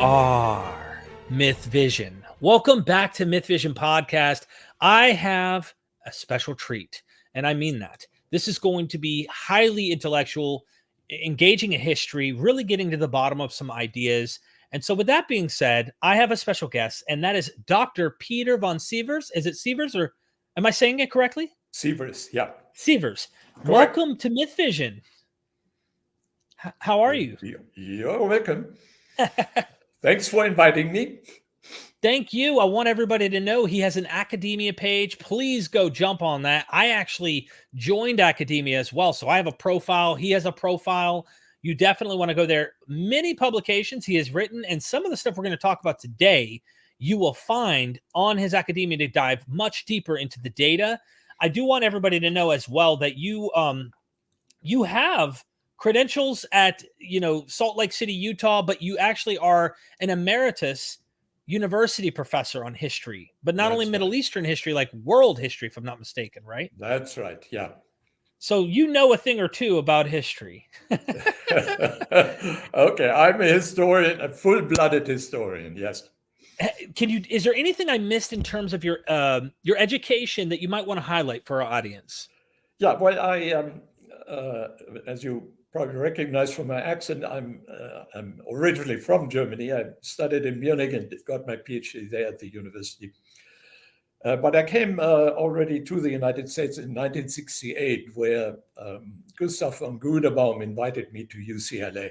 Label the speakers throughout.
Speaker 1: are Myth Vision. Welcome back to Myth Vision Podcast. I have a special treat, and I mean that. This is going to be highly intellectual, engaging in history, really getting to the bottom of some ideas. And so with that being said, I have a special guest, and that is Dr. Peter von Sivers. Is it Sivers, or am I saying it correctly?
Speaker 2: Sivers, yeah.
Speaker 1: Sivers.
Speaker 2: Correct.
Speaker 1: Welcome to Myth Vision. How are you?
Speaker 2: You're welcome. Thanks for inviting me.
Speaker 1: Thank you. I want everybody to know he has an academia page. Please go jump on that. I actually joined academia as well. So I have a profile. He has a profile. You definitely want to go there. Many publications he has written, and some of the stuff we're going to talk about today, you will find on his academia to dive much deeper into the data. I do want everybody to know as well that you have credentials at, Salt Lake City, Utah, but you actually are an emeritus university professor on history, but not only Middle Eastern history, like world history, if I'm not mistaken, right?
Speaker 2: That's right, yeah.
Speaker 1: So you know a thing or two about history.
Speaker 2: Okay, I'm a historian, a full-blooded historian, yes.
Speaker 1: Is there anything I missed in terms of your education that you might want to highlight for our audience?
Speaker 2: Yeah, well, I as you probably recognize from my accent, I'm originally from Germany. I studied in Munich and got my PhD there at the university. But I came already to the United States in 1968, where Gustav von Grunebaum invited me to UCLA.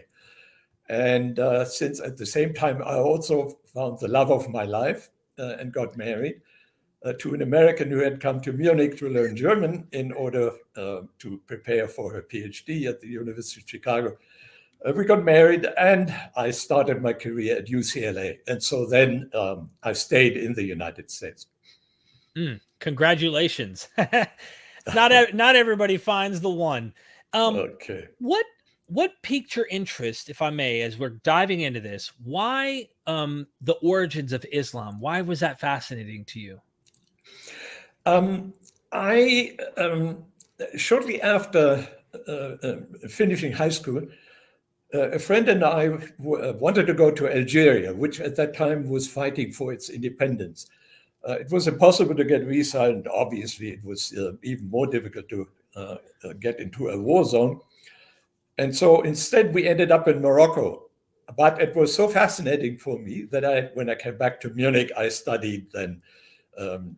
Speaker 2: And since at the same time, I also found the love of my life and got married to an American who had come to Munich to learn German in order to prepare for her PhD at the University of Chicago. We got married and I started my career at UCLA. And so then I stayed in the United States.
Speaker 1: Congratulations. Not everybody finds the one.
Speaker 2: Okay.
Speaker 1: What piqued your interest, if I may, as we're diving into this? Why the origins of Islam? Why was that fascinating to you?
Speaker 2: I shortly after finishing high school, a friend and I wanted to go to Algeria, which at that time was fighting for its independence. It was impossible to get visa, and obviously it was even more difficult to get into a war zone. And so instead we ended up in Morocco. But it was so fascinating for me that when I came back to Munich, I studied then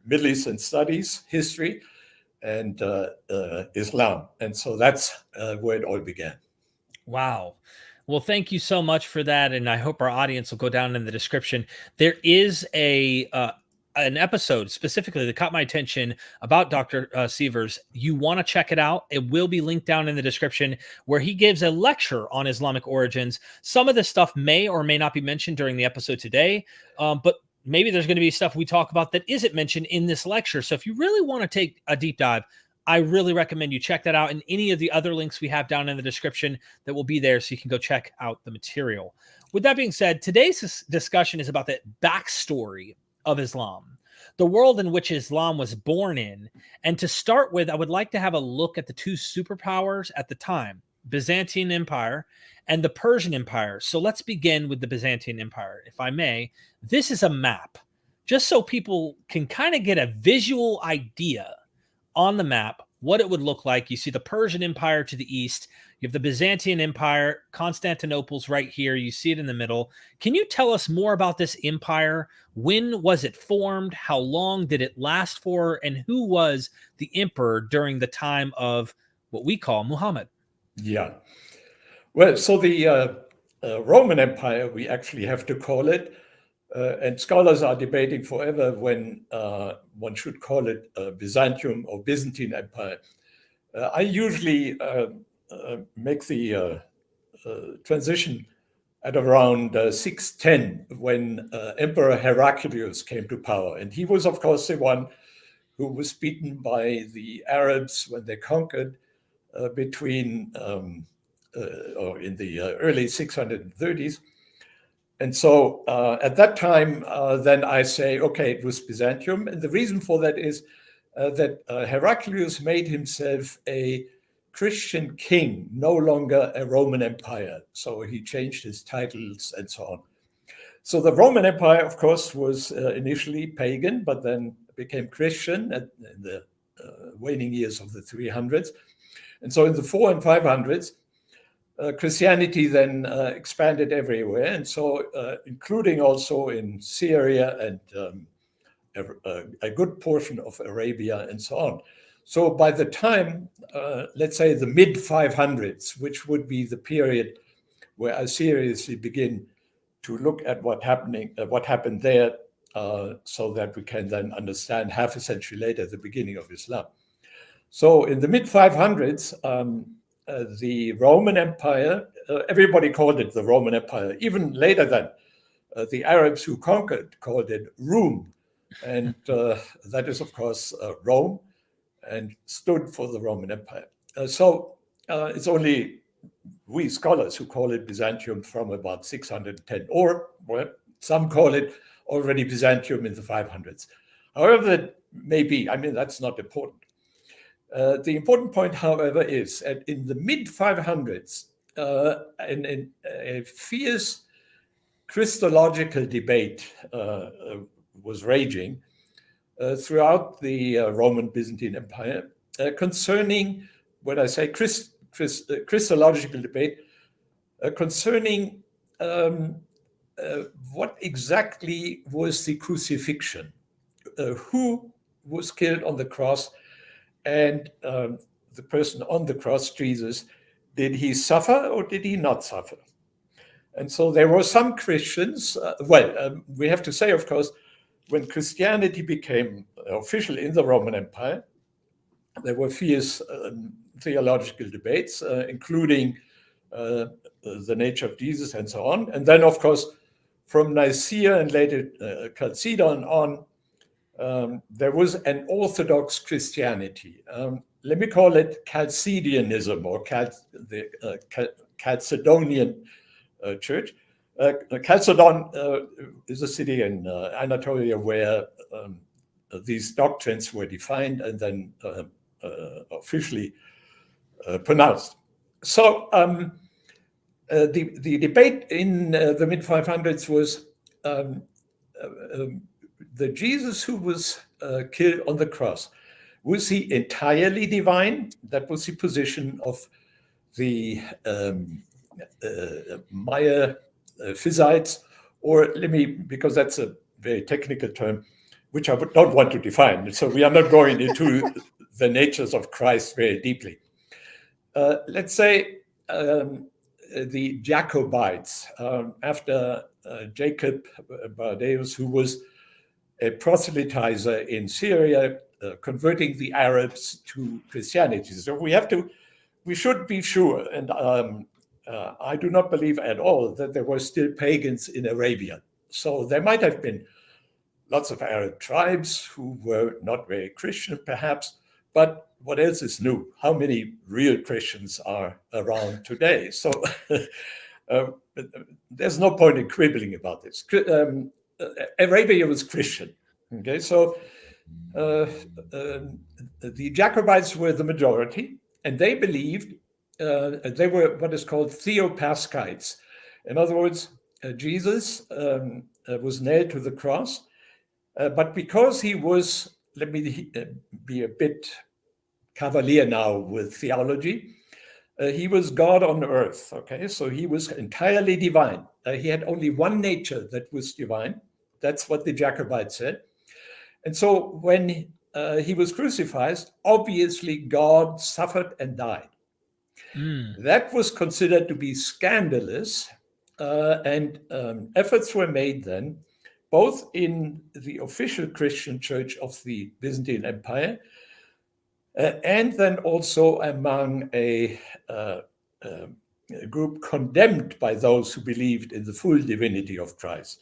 Speaker 2: Middle Eastern studies, history, and Islam. And so that's where it all began.
Speaker 1: Wow. Well, thank you so much for that. And I hope our audience will go down in the description. There is an episode specifically that caught my attention about Dr. Sivers. You want to check it out. It will be linked down in the description, where he gives a lecture on Islamic origins. Some of this stuff may or may not be mentioned during the episode today, but maybe there's going to be stuff we talk about that isn't mentioned in this lecture. So if you really want to take a deep dive, I really recommend you check that out, and any of the other links we have down in the description that will be there, so you can go check out the material. With that being said, today's discussion is about the backstory of Islam, the world in which Islam was born in. And to start with, I would like to have a look at the two superpowers at the time, Byzantine Empire and the Persian Empire. So let's begin with the Byzantine Empire, if I may. This is a map, just so people can kind of get a visual idea on the map what it would look like. You see the Persian Empire to the east. You have the Byzantine Empire. Constantinople's right here. You see it in the middle. Can you tell us more about this empire? When was it formed? How long did it last for? And who was the emperor during the time of what we call Muhammad?
Speaker 2: Yeah. Well, so the Roman Empire, we actually have to call it, and scholars are debating forever when one should call it Byzantium or Byzantine Empire. I usually make the transition at around 610, when Emperor Heraclius came to power. And he was, of course, the one who was beaten by the Arabs when they conquered between or in the early 630s. And so at that time, then I say, okay, it was Byzantium. And the reason for that is that Heraclius made himself a Christian king, no longer a Roman empire. So he changed his titles and so on. So the Roman Empire, of course, was initially pagan, but then became Christian in the waning years of the 300s. And so in the 400s and 500s, Christianity then expanded everywhere. And so including also in Syria and a good portion of Arabia and so on. So by the time, let's say the mid 500s, which would be the period where I seriously begin to look at what happened there, so that we can then understand half a century later the beginning of Islam. So in the mid 500s, the Roman Empire, everybody called it the Roman Empire. Even later than the Arabs who conquered called it Rum, and that is of course Rome, and stood for the Roman Empire. So it's only we scholars who call it Byzantium from about 610, or well, some call it already Byzantium in the 500s. However that may be, I mean, that's not important. The important point, however, is that in the mid 500s, in a fierce Christological debate was raging throughout the Roman Byzantine Empire concerning, when I say Christological debate, concerning what exactly was the crucifixion, who was killed on the cross, and the person on the cross, Jesus, did he suffer or did he not suffer? And so there were some Christians, we have to say, of course, when Christianity became official in the Roman Empire, there were fierce theological debates, including the nature of Jesus and so on. And then, of course, from Nicaea and later Chalcedon on, there was an Orthodox Christianity. Let me call it Chalcedonianism, or the Chalcedonian church. Chalcedon is a city in Anatolia where these doctrines were defined and then officially pronounced. So the debate in the mid 500s was the Jesus who was killed on the cross. Was he entirely divine? That was the position of the Physites, or because that's a very technical term, which I would not want to define. So we are not going into the natures of Christ very deeply. Let's say the Jacobites, after Jacob Bardaeus, who was a proselytizer in Syria, converting the Arabs to Christianity. So we should be sure, and I do not believe at all that there were still pagans in Arabia. So there might have been lots of Arab tribes who were not very Christian, perhaps, but what else is new? How many real Christians are around today? So there's no point in quibbling about this. Arabia was Christian. Okay, so the Jacobites were the majority, and they believed they were what is called theopaschites. In other words, Jesus was nailed to the cross, but because he was, let me be a bit cavalier now with theology, he was God on earth, okay? So he was entirely divine. He had only one nature that was divine. That's what the Jacobites said. And so when he was crucified, obviously God suffered and died. That was considered to be scandalous, and efforts were made then, both in the official Christian church of the Byzantine Empire, and then also among a group condemned by those who believed in the full divinity of Christ.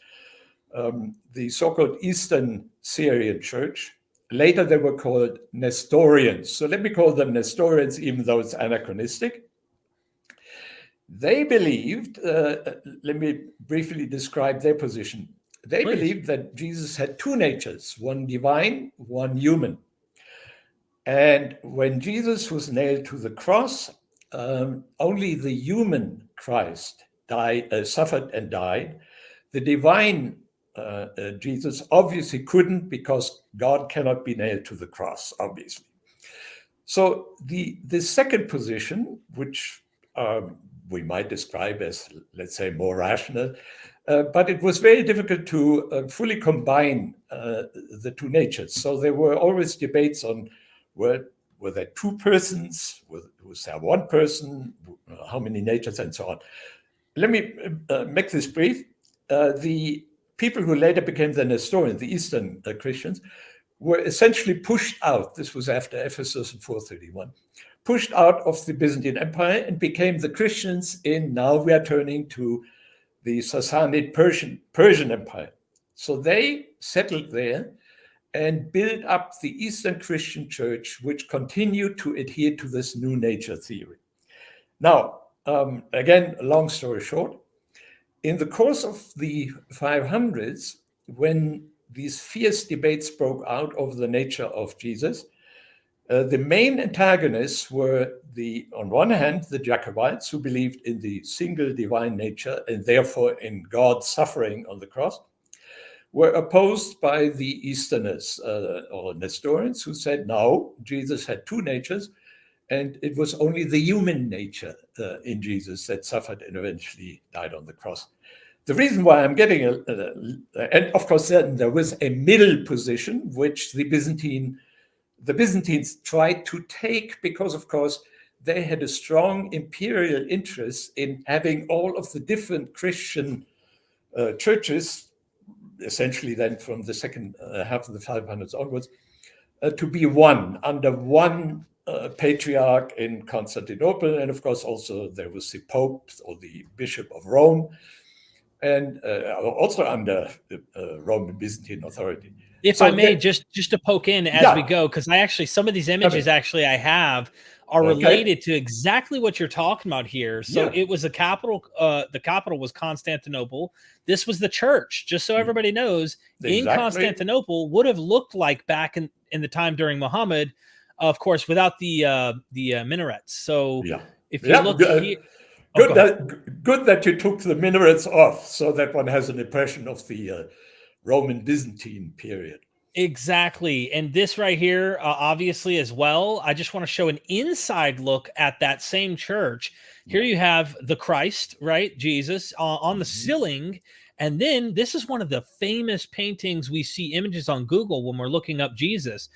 Speaker 2: The so-called Eastern Syrian Church. Later they were called Nestorians. So let me call them Nestorians, even though it's anachronistic. They believed, let me briefly describe their position. They believed that Jesus had two natures, one divine, one human. And when Jesus was nailed to the cross, only the human Christ suffered and died. The divine Jesus obviously couldn't, because God cannot be nailed to the cross, obviously. So the second position, which we might describe as, let's say, more rational, but it was very difficult to fully combine the two natures. So there were always debates on, were there two persons, was there one person, how many natures, and so on. Let me make this brief. The people who later became the Nestorians, the Eastern Christians, were essentially pushed out. This was after Ephesus in 431, pushed out of the Byzantine Empire and became the Christians in, now we are turning to the Sassanid Persian Empire. So they settled there and built up the Eastern Christian Church, which continued to adhere to this new nature theory. Now, again, long story short, in the course of the 500s, when these fierce debates broke out over the nature of Jesus, the main antagonists were, on one hand, the Jacobites, who believed in the single divine nature and therefore in God's suffering on the cross, were opposed by the Easterners or Nestorians, who said, no, Jesus had two natures, and it was only the human nature in Jesus that suffered and eventually died on the cross. The reason why I'm getting, and of course then there was a middle position, which the Byzantines tried to take, because of course they had a strong imperial interest in having all of the different Christian churches, essentially then from the second half of the 500s onwards, to be one, under one patriarch in Constantinople. And of course also there was the Pope or the Bishop of Rome, and also under the Roman Byzantine authority.
Speaker 1: If I may, just to poke in as we go, because some of these images I have are related to exactly what you're talking about here. So it was the capital was Constantinople. This was the church, just so everybody knows, in Constantinople would have looked like back in the time during Muhammad, of course, without the minarets. So if you look here,
Speaker 2: good that you took the minarets off, so that one has an impression of the Roman Byzantine period.
Speaker 1: Exactly. And this right here, obviously, as well, I just want to show an inside look at that same church. Here you have the Christ, right? Jesus on the ceiling. And then this is one of the famous paintings. We see images on Google when we're looking up Jesus.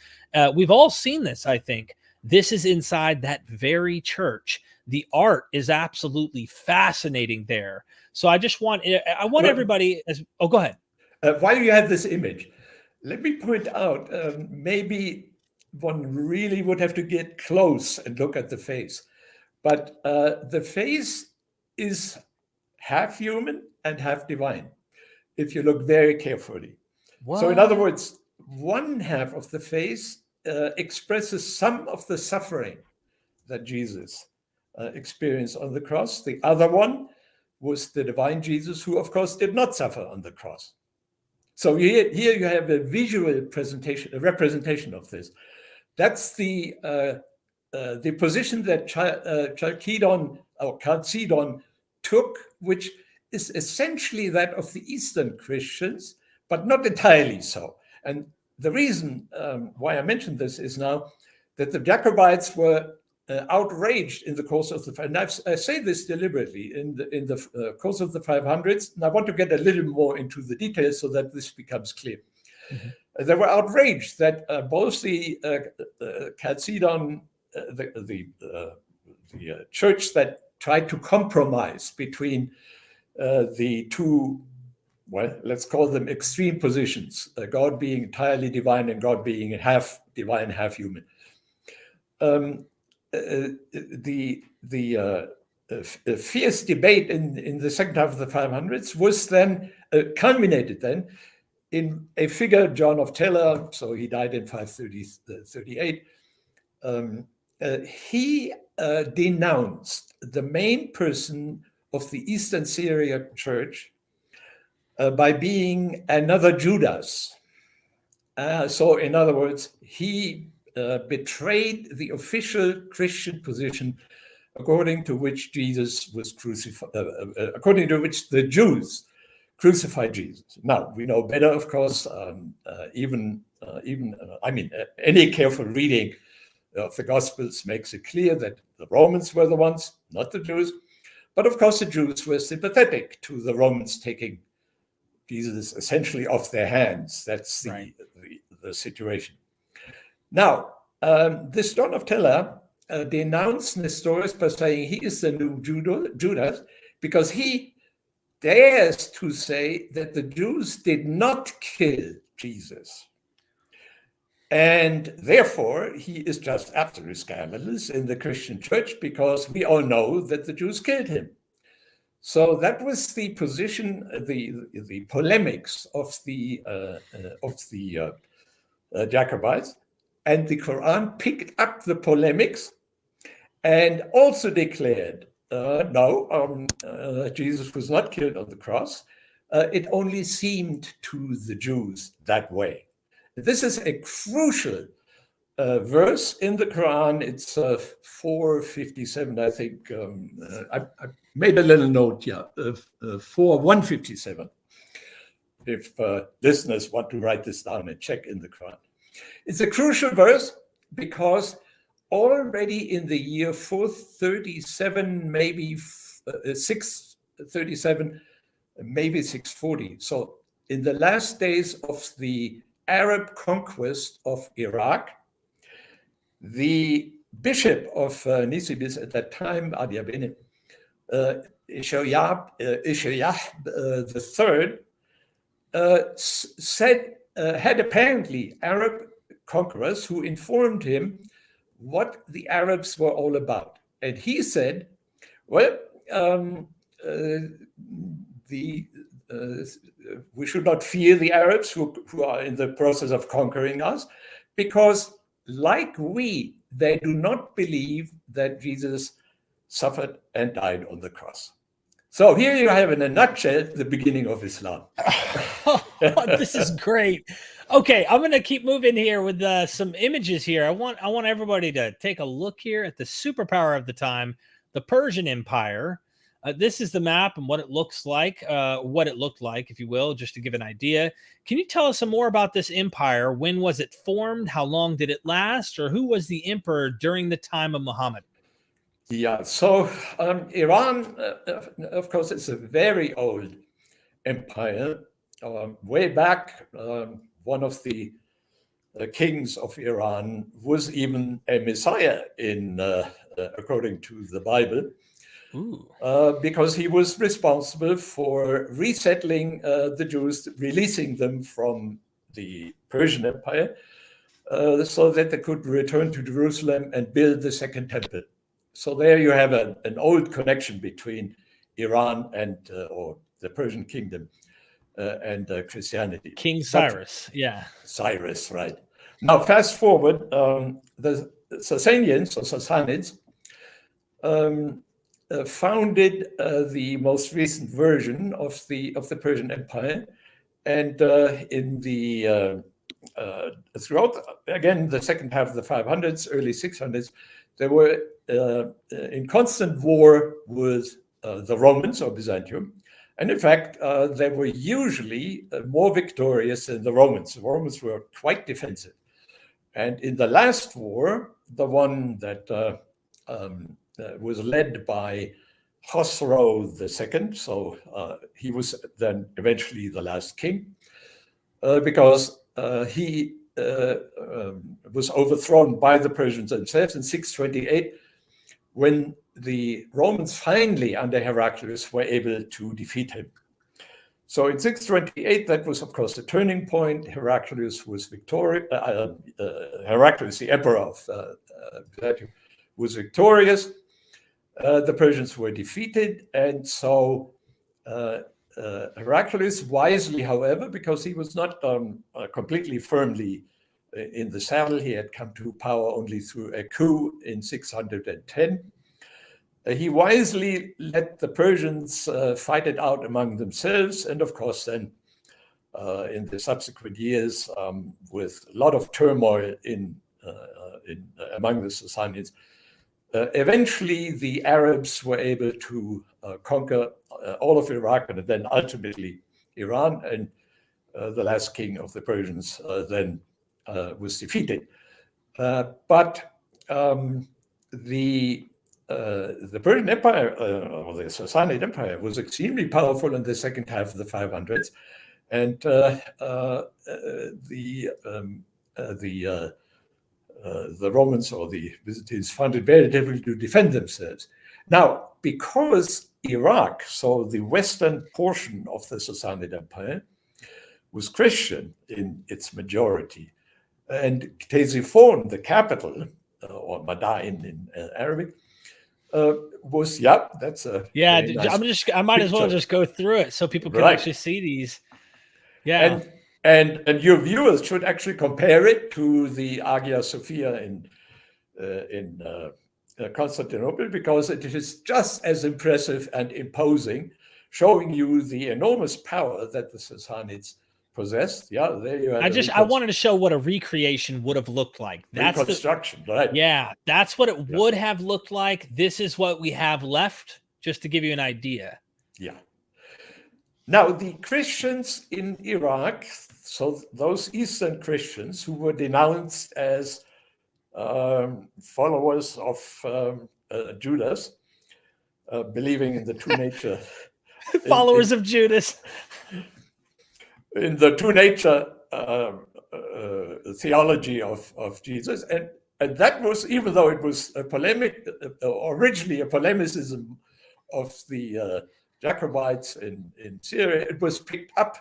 Speaker 1: We've all seen this, I think. This is inside that very church. The art is absolutely fascinating there. So I want everybody go ahead.
Speaker 2: While you have this image, let me point out, maybe one really would have to get close and look at the face. But the face is half human and half divine, if you look very carefully. What? So in other words, one half of the face expresses some of the suffering that Jesus experienced on the cross. The other one was the divine Jesus, who of course did not suffer on the cross. So here you have a visual a representation of this. That's the position that Chalcedon took, which is essentially that of the Eastern Christians, but not entirely so. And the reason why I mentioned this is now that the Jacobites were outraged in the course of and I say this deliberately, in the course of the 500s, and I want to get a little more into the details so that this becomes clear. Mm-hmm. They were outraged that both the Chalcedon, the church that tried to compromise between the two, well, let's call them extreme positions, God being entirely divine and God being half divine, half human. The fierce debate in the second half of the 500s was then culminated then in a figure, John of Tella, so he died in 538. He denounced the main person of the Eastern Syriac Church by being another Judas. So in other words, he betrayed the official Christian position according to which Jesus was crucified, according to which the Jews crucify Jesus. Now, we know better, of course, any careful reading of the Gospels makes it clear that the Romans were the ones, not the Jews. But of course, the Jews were sympathetic to the Romans taking Jesus essentially off their hands. That's the situation. Now, this John of Tella denounced Nestorius by saying he is the new Judas because he dares to say that the Jews did not kill Jesus. And therefore, he is just absolutely scandalous in the Christian church because we all know that the Jews killed him. So that was the position, the polemics of the Jacobites, and the Quran picked up the polemics and also declared, no, Jesus was not killed on the cross. It only seemed to the Jews that way. This is a crucial verse in the Quran. It's 457, I think. I made a little note here, 157. If listeners want to write this down and check in the Quran. It's a crucial verse because already in the year 437, maybe 637, maybe 640. So in the last days of the Arab conquest of Iraq, the bishop of Nisibis at that time, Adiabene, Ishayyah III, had apparently Arab conquerors who informed him what the Arabs were all about. And he said, well, we should not fear the Arabs who are in the process of conquering us, because like we, they do not believe that Jesus suffered and died on the cross. So here you have, in a nutshell, the beginning of Islam.
Speaker 1: This is great. Okay, I'm going to keep moving here with some images here. I want everybody to take a look here at the superpower of the time, the Persian Empire. This is the map and what it looks like, what it looked like, if you will, just to give an idea. Can you tell us some more about this empire? When was it formed? How long did it last? Or who was the emperor during the time of Muhammad?
Speaker 2: Yeah, so Iran, of course, it's a very old empire. Way back, one of the kings of Iran was even a messiah according to the Bible. Because he was responsible for resettling the Jews, releasing them from the Persian Empire, so that they could return to Jerusalem and build the Second Temple. So there you have an old connection between Iran and or the Persian kingdom and Christianity.
Speaker 1: King Cyrus,
Speaker 2: Cyrus, right. Now, fast forward, the Sassanians or Sassanids founded the most recent version of the Persian Empire, and in the throughout again the second half of the 500s, early 600s, they were in constant war with the Romans or Byzantium, and in fact they were usually more victorious than the Romans. The Romans were quite defensive, and in the last war, the one that was led by Khosrow II, so he was then eventually the last king, because he was overthrown by the Persians themselves in 628, when the Romans finally, under Heraclius, were able to defeat him. So in 628, that was, of course, the turning point. Heraclius was victorious. Heraclius, the emperor of Byzantium, was victorious. The Persians were defeated, and so Heraclius wisely, however, because he was not completely firmly in the saddle, he had come to power only through a coup in 610. He wisely let the Persians fight it out among themselves, and of course then in the subsequent years, with a lot of turmoil among the Sassanids, eventually the Arabs were able to conquer all of Iraq and then ultimately Iran, and the last king of the Persians then was defeated. But the Persian Empire, or the Sassanid Empire, was extremely powerful in the second half of the 500s, and the Romans or the Byzantines found it very difficult to defend themselves. Now, because Iraq, so the western portion of the Sassanid Empire, was Christian in its majority, and Ctesiphon, the capital, or Madain in Arabic, was, that's a
Speaker 1: nice I might as well just go through it so people can actually see these. Yeah.
Speaker 2: And your viewers should actually compare it to the Hagia Sophia in Constantinople, because it is just as impressive and imposing, showing you the enormous power that the Sassanids possessed. Yeah, there you have.
Speaker 1: I wanted to show what a recreation would have looked like.
Speaker 2: That's reconstruction, right?
Speaker 1: Yeah, that's what it would have looked like. This is what we have left, just to give you an idea.
Speaker 2: Yeah. Now, the Christians in Iraq, so those Eastern Christians who were denounced as followers of Judas, believing in the two nature.
Speaker 1: Followers of Judas.
Speaker 2: In the two nature theology of Jesus. And that was, even though it was a polemic, originally a polemicism of the Jacobites in Syria, it was picked up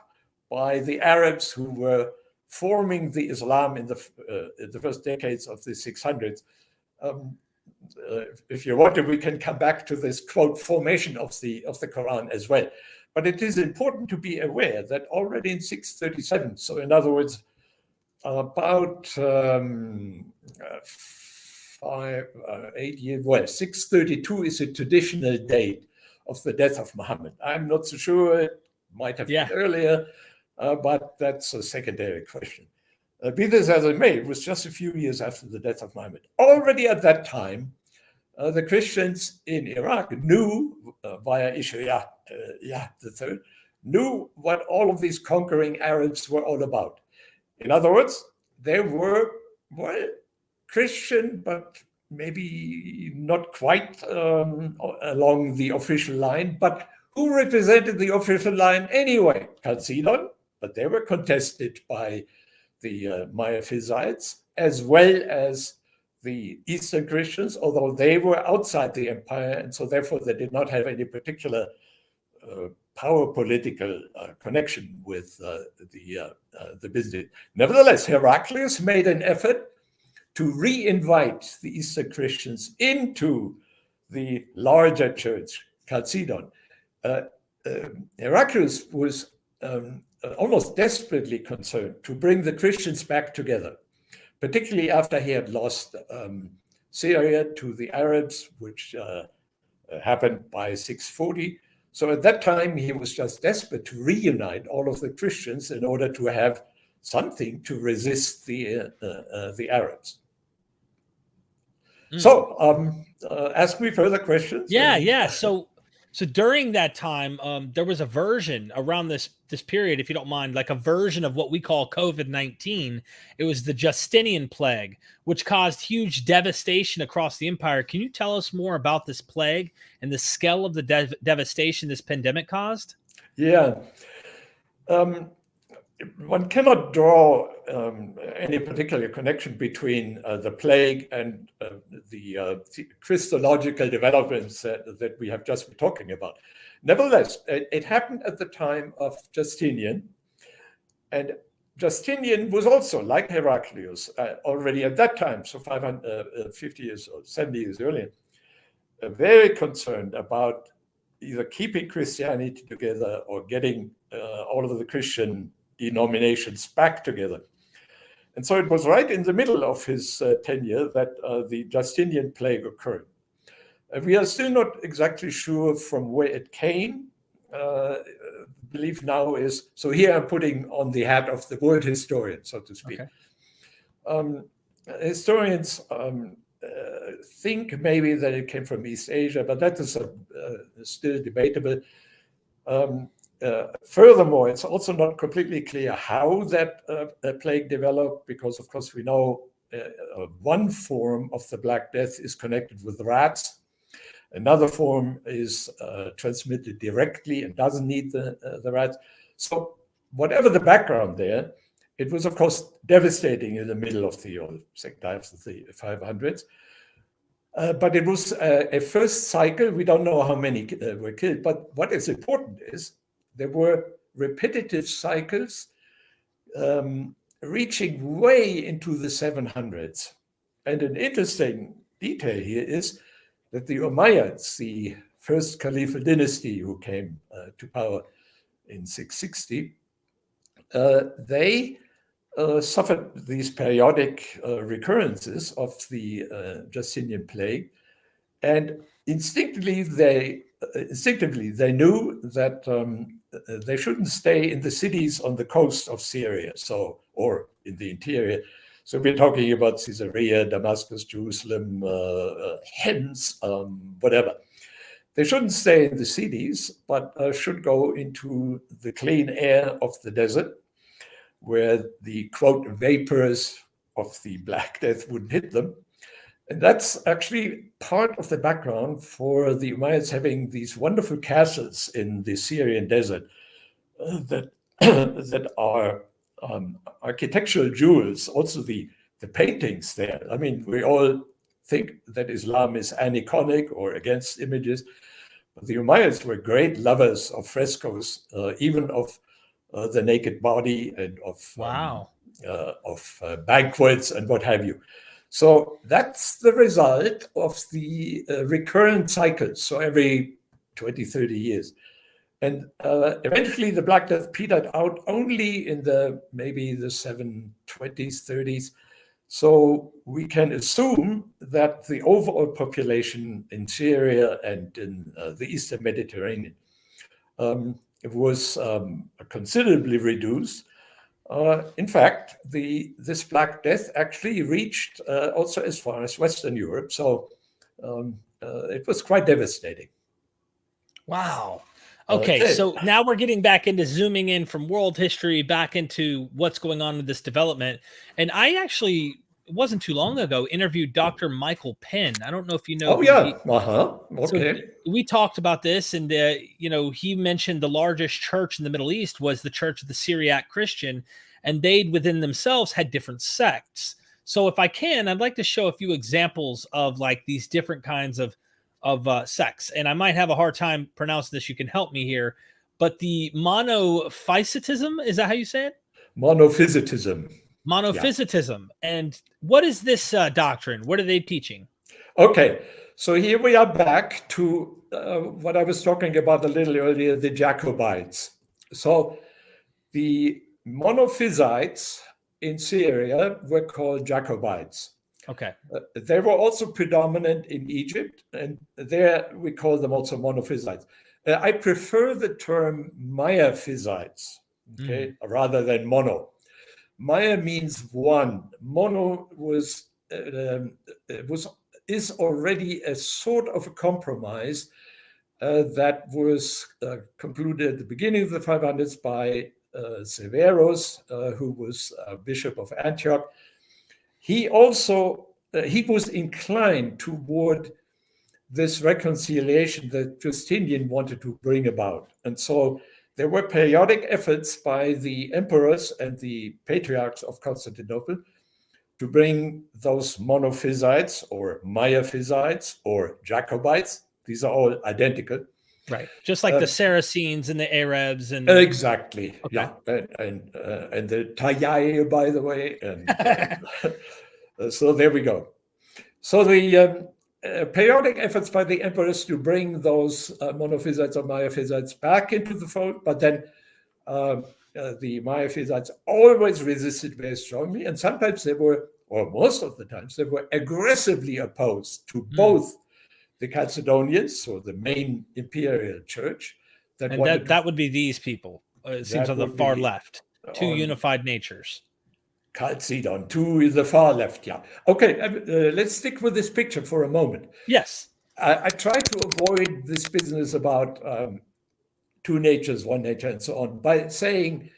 Speaker 2: by the Arabs who were forming the Islam in the first decades of the 600s. If you want to, we can come back to this, quote, formation of the Quran as well. But it is important to be aware that already in 637, so in other words, about 8 years, 632 is a traditional date of the death of Muhammad. I'm not so sure, it might have been earlier, but that's a secondary question. Be this as it may, it was just a few years after the death of Muhammad. Already at that time, the Christians in Iraq knew, via Ishaya III, knew what all of these conquering Arabs were all about. In other words, they were, Christian, but maybe not quite along the official line. But who represented the official line anyway? Chalcedon, but they were contested by the Miaphysites, as well as the Eastern Christians, although they were outside the empire, and so therefore they did not have any particular power political connection with the Byzantine. Nevertheless, Heraclius made an effort to re-invite the Eastern Christians into the larger church, Chalcedon. Heraclius was almost desperately concerned to bring the Christians back together, particularly after he had lost Syria to the Arabs, which happened by 640. So at that time, he was just desperate to reunite all of the Christians in order to have something to resist the Arabs. So ask me further questions.
Speaker 1: Yeah. So during that time, there was a version around this period, if you don't mind, like a version of what we call COVID-19. It was the Justinian Plague, which caused huge devastation across the empire. Can you tell us more about this plague and the scale of the devastation this pandemic caused?
Speaker 2: Yeah. One cannot draw any particular connection between the plague and the Christological developments that we have just been talking about. Nevertheless, it happened at the time of Justinian, and Justinian was also, like Heraclius, already at that time, so 550 years or 70 years earlier, very concerned about either keeping Christianity together or getting all of the Christian denominations back together. And so it was right in the middle of his tenure that the Justinian Plague occurred. We are still not exactly sure from where it came. Belief now is, so here I'm putting on the hat of the world historian, so to speak. Okay. Historians think maybe that it came from East Asia, but that is still debatable. furthermore, it's also not completely clear how that plague developed, because, of course, we know one form of the Black Death is connected with rats. Another form is transmitted directly and doesn't need the rats. So whatever the background there, it was, of course, devastating in the middle of the second half of the 500s. But it was a first cycle. We don't know how many were killed, but what is important is there were repetitive cycles reaching way into the 700s. And an interesting detail here is that the Umayyads, the first Khalifa dynasty who came to power in 660, they suffered these periodic recurrences of the Justinian Plague, and instinctively they knew that they shouldn't stay in the cities on the coast of Syria, or in the interior. So we're talking about Caesarea, Damascus, Jerusalem, Hems, whatever. They shouldn't stay in the cities, but should go into the clean air of the desert, where the, quote, vapors of the Black Death wouldn't hit them. And that's actually part of the background for the Umayyads having these wonderful castles in the Syrian desert that are architectural jewels. Also the paintings there. I mean, we all think that Islam is aniconic or against images, but the Umayyads were great lovers of frescoes, even of the naked body and of banquets and what have you. So that's the result of the recurrent cycles, so every 20, 30 years. And eventually the Black Death petered out only in maybe the 720s, 30s. So we can assume that the overall population in Syria and in the Eastern Mediterranean it was considerably reduced. In fact, this Black Death actually reached also as far as Western Europe. So it was quite devastating.
Speaker 1: Wow. Okay, so now we're getting back into zooming in from world history back into what's going on with this development. And I actually, it wasn't too long ago, interviewed Dr. Michael Penn. I don't know if you know.
Speaker 2: Oh, yeah. Okay.
Speaker 1: So we talked about this, and he mentioned the largest church in the Middle East was the Church of the Syriac Christian, and they within themselves had different sects. So if I can, I'd like to show a few examples of like these different kinds of sects. And I might have a hard time pronouncing this. You can help me here. But the monophysitism, is that how you say it?
Speaker 2: Monophysitism.
Speaker 1: Monophysitism. Yeah. And what is this doctrine? What are they teaching?
Speaker 2: Okay, so here we are back to what I was talking about a little earlier, the Jacobites. So the monophysites in Syria were called Jacobites.
Speaker 1: Okay.
Speaker 2: They were also predominant in Egypt, and there we call them also monophysites. I prefer the term miaphysites, okay, rather than mono. Maya means one. Mono is already a sort of a compromise that was concluded at the beginning of the 500s by Severus, who was Bishop of Antioch. He also he was inclined toward this reconciliation that Justinian wanted to bring about. And so there were periodic efforts by the emperors and the patriarchs of Constantinople to bring those monophysites or miaphysites or Jacobites. These are all identical.
Speaker 1: Right. Just like the Saracens and the Arabs. And
Speaker 2: exactly.
Speaker 1: Okay.
Speaker 2: Yeah. And the Tayyai, by the way. And so there we go. So the periodic efforts by the emperors to bring those monophysites or miaphysites back into the fold, but then the miaphysites always resisted very strongly, and sometimes they were, or most of the times, they were aggressively opposed to both the Chalcedonians, or the main imperial church.
Speaker 1: That would be these people. It seems on the far left. Two unified natures.
Speaker 2: Chalcedon, to the far left, yeah. Okay, let's stick with this picture for a moment.
Speaker 1: Yes.
Speaker 2: I try to avoid this business about two natures, one nature, and so on, by saying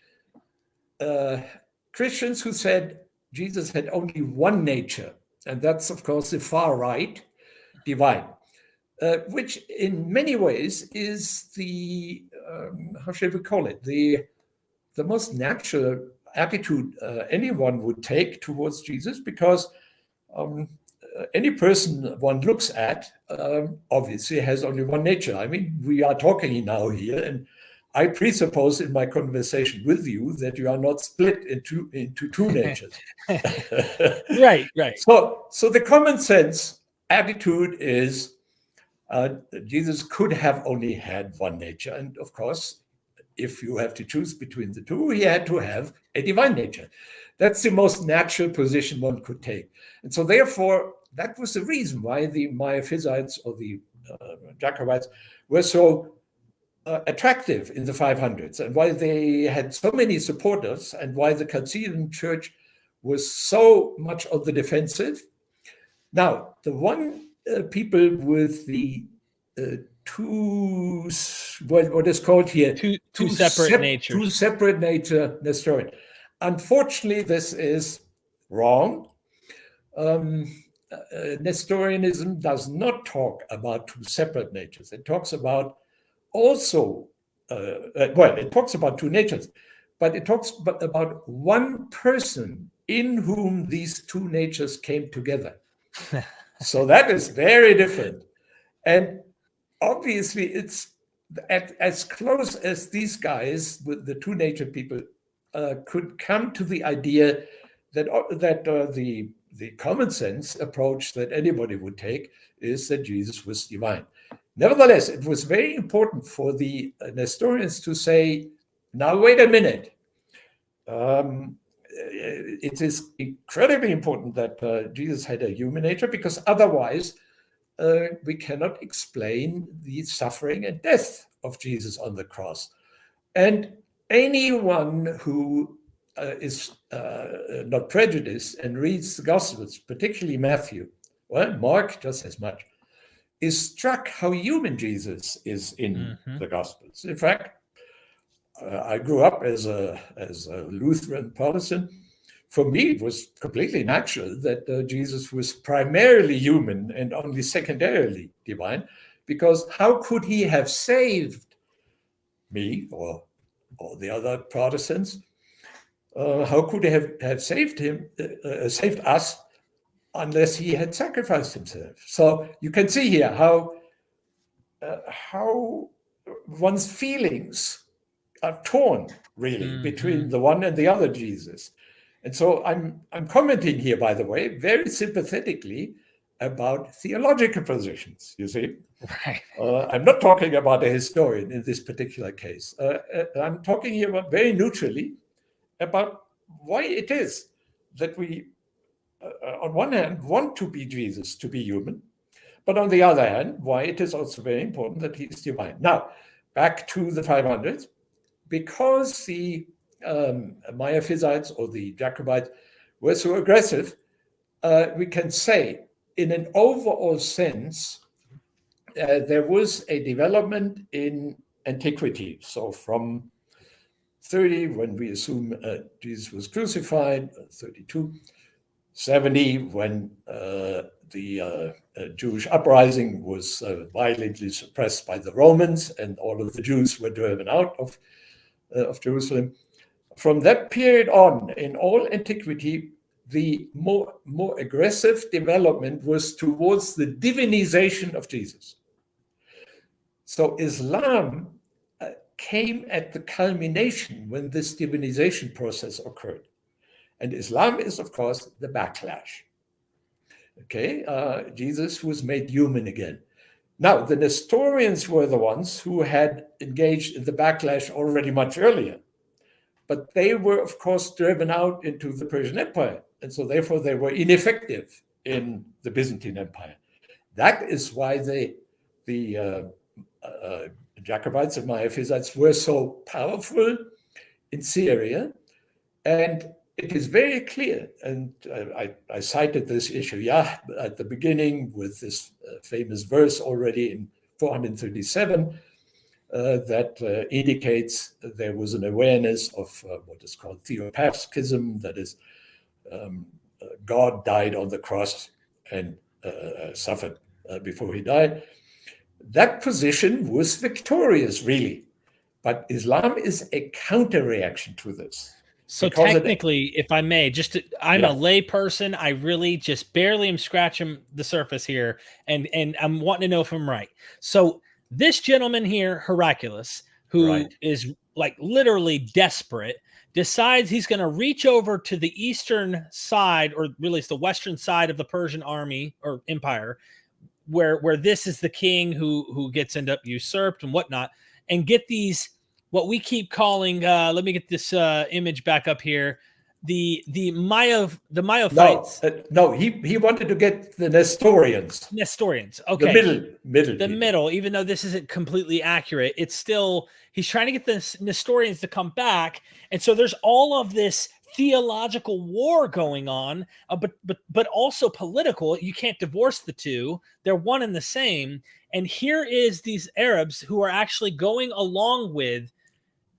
Speaker 2: Christians who said Jesus had only one nature, and that's, of course, the far right, divine, which in many ways is the, how should we call it, the most natural attitude anyone would take towards Jesus, because any person one looks at obviously has only one nature. I mean, we are talking now here, and I presuppose in my conversation with you that you are not split into two natures.
Speaker 1: Right.
Speaker 2: So the common sense attitude is Jesus could have only had one nature. And of course, if you have to choose between the two, he had to have a divine nature. That's the most natural position one could take. And so therefore, that was the reason why the Miaphysites or the Jacobites were so attractive in the 500s, and why they had so many supporters, and why the Chalcedon church was so much on the defensive. Now, the one people with the what is called here
Speaker 1: two separate natures.
Speaker 2: Two separate nature Nestorian. Unfortunately, this is wrong. Nestorianism does not talk about two separate natures. It talks about also, it talks about two natures, but it talks about one person in whom these two natures came together. So that is very different. And obviously, it's as close as these guys with the two nature people could come to the idea that the common sense approach that anybody would take is that Jesus was divine. Nevertheless, it was very important for the Nestorians to say, now, wait a minute. It is incredibly important that Jesus had a human nature, because otherwise we cannot explain the suffering and death of Jesus on the cross. And anyone who is not prejudiced and reads the Gospels, particularly Matthew, well, Mark just as much, is struck how human Jesus is in the Gospels. In fact, I grew up as a Lutheran Protestant. For me, it was completely natural that Jesus was primarily human and only secondarily divine, because how could he have saved me or the other Protestants? How could he have saved us, unless he had sacrificed himself? So you can see here how one's feelings are torn, really, between the one and the other Jesus. And so I'm commenting here, by the way, very sympathetically about theological positions, you see.
Speaker 1: Right.
Speaker 2: I'm not talking about a historian in this particular case. I'm talking here about very neutrally about why it is that we, on one hand, want to be Jesus, to be human, but on the other hand, why it is also very important that he is divine. Now, back to the 500s, because the Miaphysites or the Jacobites were so aggressive, we can say, in an overall sense, there was a development in antiquity. So from 30, when we assume Jesus was crucified, 32, 70, when the Jewish uprising was violently suppressed by the Romans and all of the Jews were driven out of Jerusalem. From that period on, in all antiquity, the more aggressive development was towards the divinization of Jesus. So Islam came at the culmination when this divinization process occurred. And Islam is, of course, the backlash. Okay, Jesus was made human again. Now, the Nestorians were the ones who had engaged in the backlash already much earlier. But they were, of course, driven out into the Persian Empire. And so therefore, they were ineffective in the Byzantine Empire. That is why the Jacobites and Miaphysites were so powerful in Syria. And it is very clear, and I cited this issue, at the beginning with this famous verse already in 437, that indicates there was an awareness of what is called theopathism, that is, God died on the cross and suffered before he died. That position was victorious, really. But Islam is a counter-reaction to this.
Speaker 1: So technically, if I may, I'm a lay person. I really just barely am scratching the surface here, and I'm wanting to know if I'm right. So this gentleman here, Heraclius, who is like literally desperate, decides he's going to reach over to the eastern side, or really it's the western side of the Persian army or empire, where this is the king who gets end up usurped and whatnot, and get these what we keep calling let me get this image back up here, the Miaphites.
Speaker 2: No, he wanted to get the Nestorians.
Speaker 1: Okay,
Speaker 2: the
Speaker 1: middle. Even though this isn't completely accurate, it's still, he's trying to get the Nestorians to come back, and so there's all of this theological war going on, but also political. You can't divorce the two; they're one and the same. And here is these Arabs who are actually going along with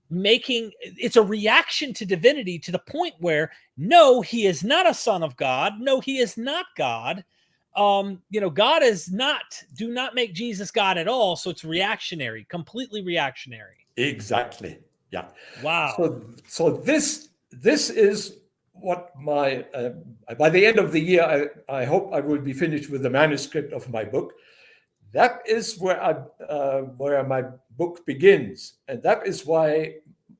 Speaker 1: making it's a reaction to divinity, to the point where no, he is not a son of God. No, he is not God. God is not, do not make Jesus God at all. So it's reactionary, completely reactionary.
Speaker 2: Exactly. Yeah.
Speaker 1: Wow.
Speaker 2: So this is what my by the end of the year, I hope I will be finished with the manuscript of my book. That is where my book begins, and that is why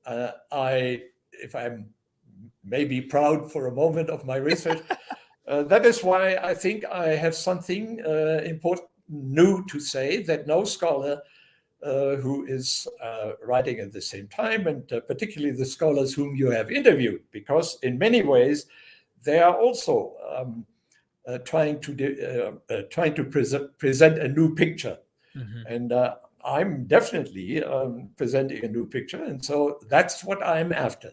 Speaker 2: if I'm maybe proud for a moment of my research, that is why I think I have something important new to say that no scholar who is writing at the same time, and particularly the scholars whom you have interviewed, because in many ways they are also trying to present a new picture. Mm-hmm. And I'm definitely presenting a new picture, and so that's what I'm after.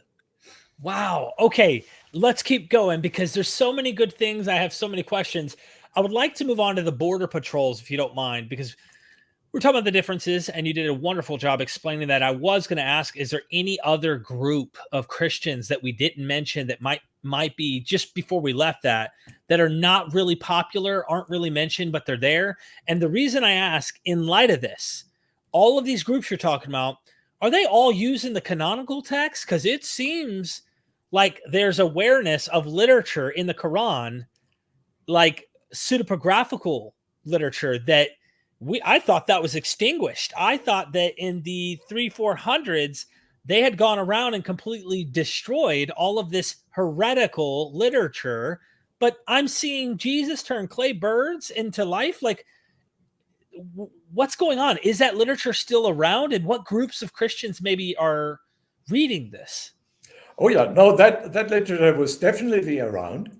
Speaker 1: Wow. Okay, let's keep going, because there's so many good things. I have so many questions. I would like to move on to the border patrols, if you don't mind, because we're talking about the differences, and you did a wonderful job explaining that. I was going to ask, is there any other group of Christians that we didn't mention that might be, just before we left, that are not really popular, aren't really mentioned, but they're there? And the reason I ask, in light of this, all of these groups you're talking about, are they all using the canonical text? Because it seems like there's awareness of literature in the Quran, like pseudepigraphical literature, that I thought that was extinguished. I thought that in the 300-400s, they had gone around and completely destroyed all of this heretical literature. But I'm seeing Jesus turn clay birds into life. Like, what's going on? Is that literature still around? And what groups of Christians maybe are reading this?
Speaker 2: Oh yeah, no, that literature was definitely around.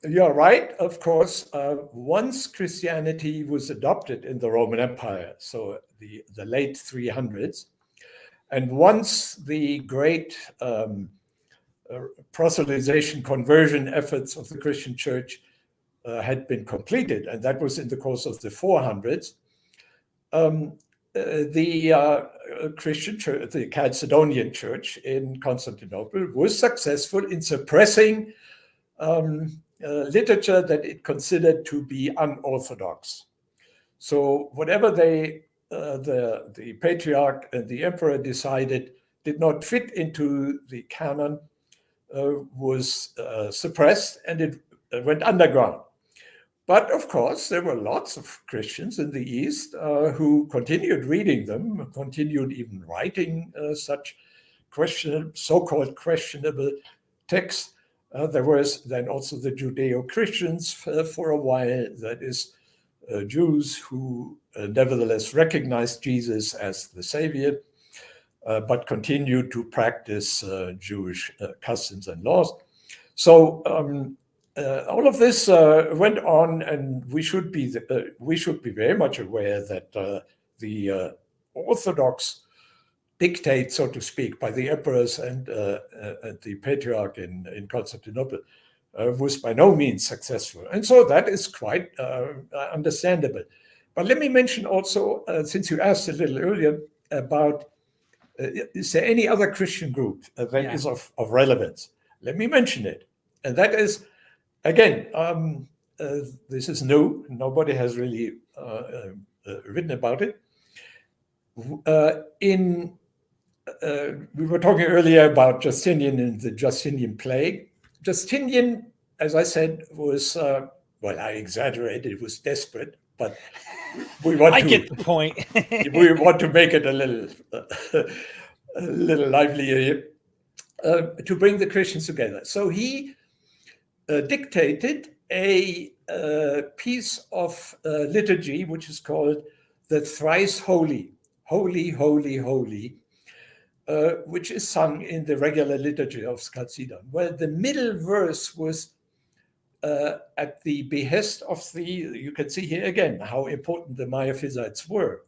Speaker 2: You're right, of course. Once Christianity was adopted in the Roman Empire, so the late 300s, and once the great proselytization conversion efforts of the Christian church had been completed, and that was in the course of the 400s, the Christian church, the Chalcedonian church in Constantinople, was successful in suppressing literature that it considered to be unorthodox. So whatever the patriarch and the emperor decided did not fit into the canon was suppressed, and it went underground. But of course, there were lots of Christians in the East who continued reading them, continued even writing such so-called questionable texts. There was then also the Judeo-Christians for a while, that is, Jews who nevertheless recognized Jesus as the Savior, but continued to practice Jewish customs and laws. So all of this went on, and we should be very much aware that the Orthodox dictate, so to speak, by the emperors and the patriarch in Constantinople was by no means successful. And so that is quite understandable. But let me mention also, since you asked a little earlier about, is there any other Christian group that is of relevance? Let me mention it. And that is, again, this is new. Nobody has really written about it. We were talking earlier about Justinian and the Justinian Plague. Justinian, as I said, was, well, I exaggerated, it was desperate, but we want to
Speaker 1: get the point.
Speaker 2: we want to make it a little livelier here, to bring the Christians together. So he dictated a piece of liturgy, which is called the Thrice Holy, Holy, Holy, Holy, which is sung in the regular liturgy of Chalcedon. Well, the middle verse was at the behest of you can see here again how important the Miaphysites were.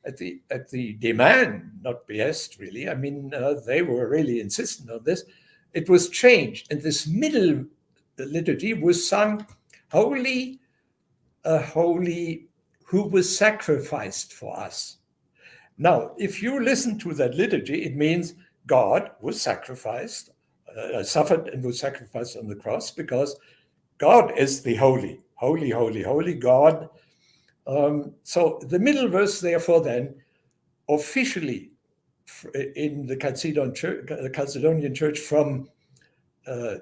Speaker 2: At the demand, not behest really, I mean, they were really insistent on this. It was changed, and this middle liturgy was sung, Holy, Holy, who was sacrificed for us. Now, if you listen to that liturgy, it means God was sacrificed, suffered and was sacrificed on the cross, because God is the holy, holy, holy, holy God. So the middle verse, therefore, then, officially in the Chalcedonian church from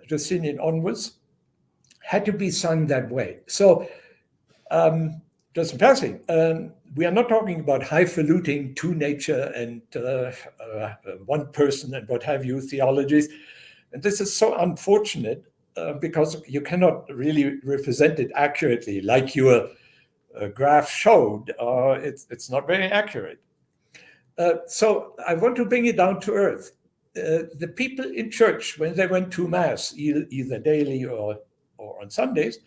Speaker 2: Justinian onwards, had to be sung that way. So, just in passing, we are not talking about highfalutin, two nature and one person and what have you theologies. And this is so unfortunate because you cannot really represent it accurately, like your graph showed. It's not very accurate. So I want to bring it down to earth. The people in church, when they went to Mass, either daily or on Sundays,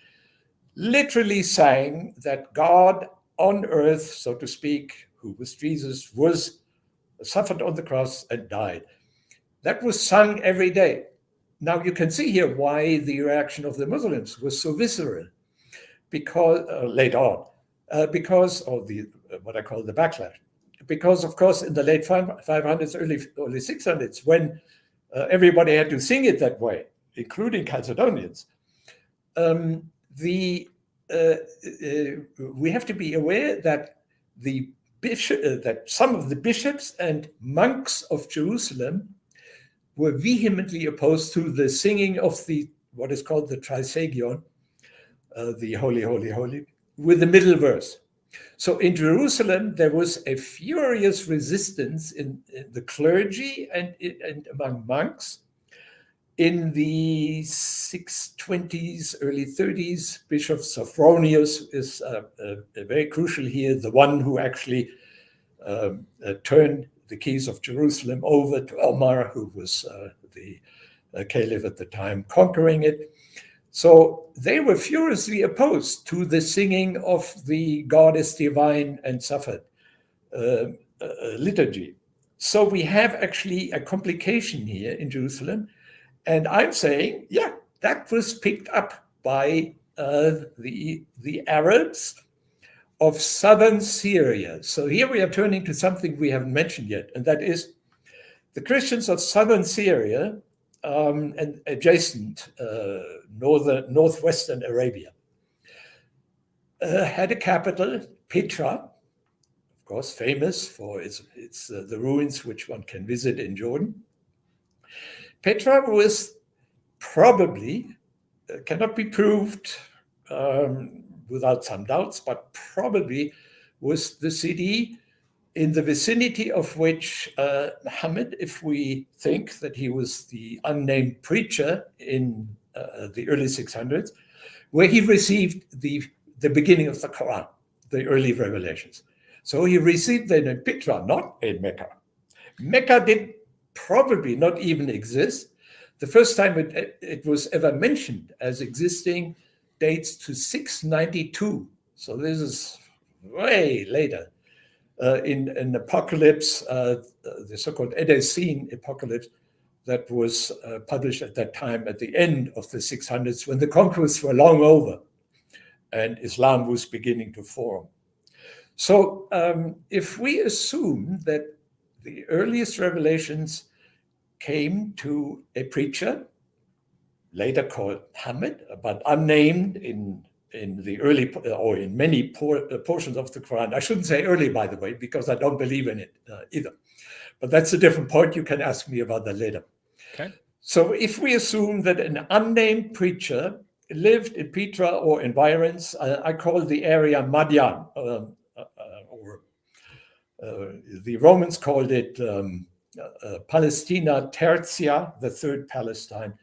Speaker 2: literally sang that God on earth, so to speak, who was Jesus, was suffered on the cross and died. That was sung every day. Now you can see here why the reaction of the Muslims was so visceral, because later on, because of what I call the backlash. Because of course in the late 500s, early 600s, when everybody had to sing it that way, including Chalcedonians, we have to be aware that that some of the bishops and monks of Jerusalem were vehemently opposed to the singing of what is called the Trisagion, the Holy, Holy, Holy, with the middle verse. So in Jerusalem, there was a furious resistance in the clergy and among monks. In the 620s, early 30s, Bishop Sophronius is very crucial here, the one who actually turned the keys of Jerusalem over to Omar, who was the caliph at the time, conquering it. So they were furiously opposed to the singing of the God is divine and suffered liturgy. So we have actually a complication here in Jerusalem. And I'm saying, yeah, that was picked up by the Arabs of southern Syria. So here we are turning to something we haven't mentioned yet, and that is the Christians of southern Syria and adjacent northwestern Arabia had a capital, Petra, of course, famous for its the ruins which one can visit in Jordan. Petra was probably, cannot be proved without some doubts, but probably was the city in the vicinity of which Muhammad, if we think that he was the unnamed preacher in the early 600s, where he received the beginning of the Quran, the early revelations. So he received them in Petra, not in Mecca. Mecca did probably not even exist. The first time it was ever mentioned as existing dates to 692. So this is way later. In an apocalypse, the so-called Edessene apocalypse that was published at that time at the end of the 600s when the conquests were long over and Islam was beginning to form. So if we assume that the earliest revelations came to a preacher, later called Muhammad, but unnamed in the early or in many portions of the Quran. I shouldn't say early, by the way, because I don't believe in it either. But that's a different point. You can ask me about that later.
Speaker 1: Okay.
Speaker 2: So if we assume that an unnamed preacher lived in Petra or environs, I call the area Madian, or the Romans called it Palestina Tertia, the third Palestine.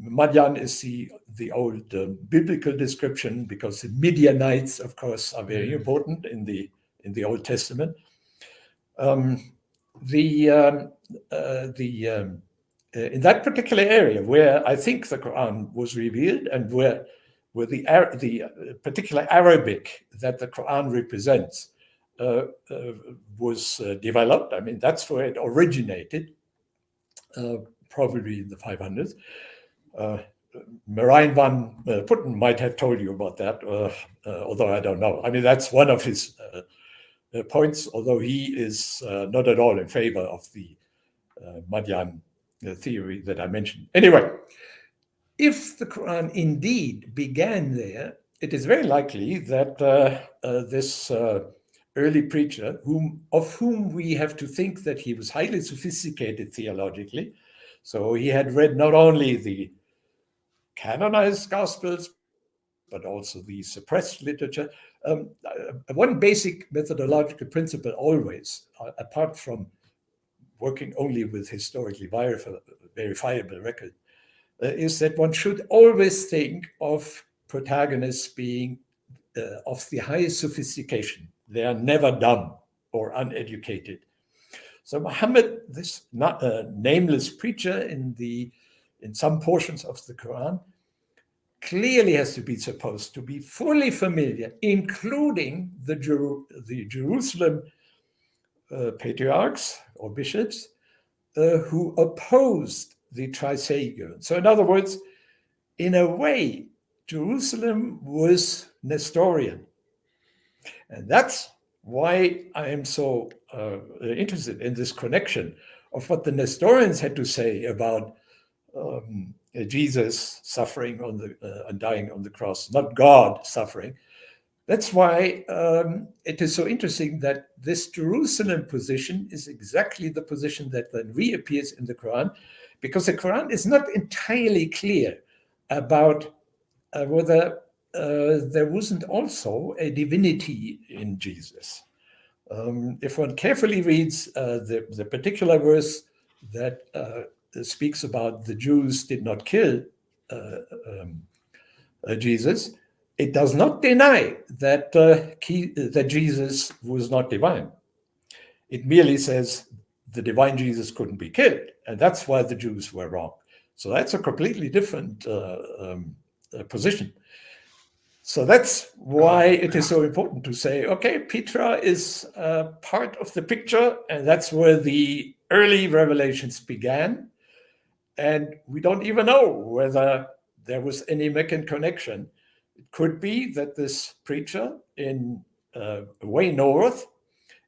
Speaker 2: Madian is the old biblical description, because the Midianites, of course, are very important in the Old Testament. In that particular area where I think the Quran was revealed, and where the particular Arabic that the Quran represents was developed. I mean, that's where it originated, probably in the 500s. Marijn van Putten might have told you about that, although I don't know. I mean, that's one of his points, although he is not at all in favor of the Madian theory that I mentioned. Anyway, if the Quran indeed began there, it is very likely that this early preacher, of whom we have to think that he was highly sophisticated theologically, so he had read not only the canonized Gospels, but also the suppressed literature. One basic methodological principle always, apart from working only with historically verifiable record, is that one should always think of protagonists being of the highest sophistication. They are never dumb or uneducated. So Muhammad, this nameless preacher in some portions of the Quran, clearly has to be supposed to be fully familiar, including the Jerusalem patriarchs or bishops who opposed the Trisagion. So in other words, in a way, Jerusalem was Nestorian. And that's why I am so interested in this connection of what the Nestorians had to say about Jesus suffering and dying on the cross, not God suffering. That's why it is so interesting that this Jerusalem position is exactly the position that then reappears in the Quran, because the Quran is not entirely clear about whether there wasn't also a divinity in Jesus. If one carefully reads the particular verse that speaks about the Jews did not kill Jesus, it does not deny that that Jesus was not divine. It merely says the divine Jesus couldn't be killed, and that's why the Jews were wrong. So that's a completely different position. So that's why it is so important to say, okay, Petra is part of the picture, and that's where the early revelations began. And we don't even know whether there was any Meccan connection. It could be that this preacher in way north,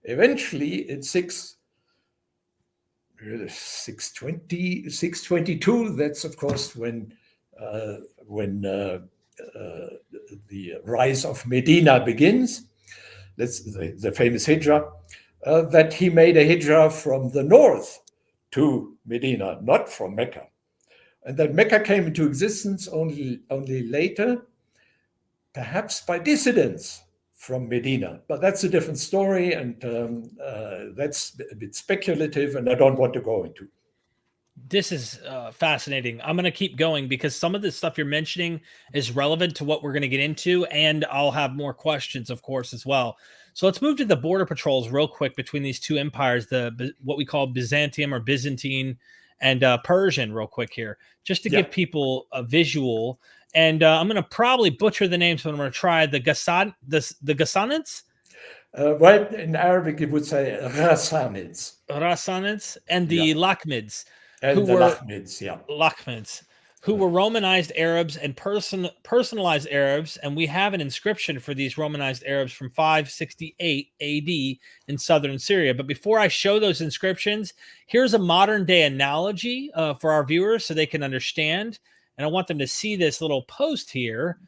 Speaker 2: eventually in 622, that's of course when the rise of Medina begins, that's the famous Hijrah, that he made a Hijrah from the north to Medina, not from Mecca. And that Mecca came into existence only later, perhaps by dissidents from Medina. But that's a different story, and that's a bit speculative, and I don't want to go into.
Speaker 1: This is fascinating. I'm going to keep going because some of the stuff you're mentioning is relevant to what we're going to get into, and I'll have more questions, of course, as well. So let's move to the border patrols real quick between these two empires, what we call Byzantium or Byzantine and Persian, real quick here, just to give people a visual. And I'm going to probably butcher the names, but I'm going to try the Ghassanids.
Speaker 2: Well, in Arabic, you would say
Speaker 1: Rassanids and the Lakhmids.
Speaker 2: And the Lakhmids,
Speaker 1: Lakhmids, who were Romanized Arabs and personalized Arabs, and we have an inscription for these Romanized Arabs from 568 AD in southern Syria. But before I show those inscriptions, here's a modern day analogy for our viewers so they can understand. And I want them to see this little post here.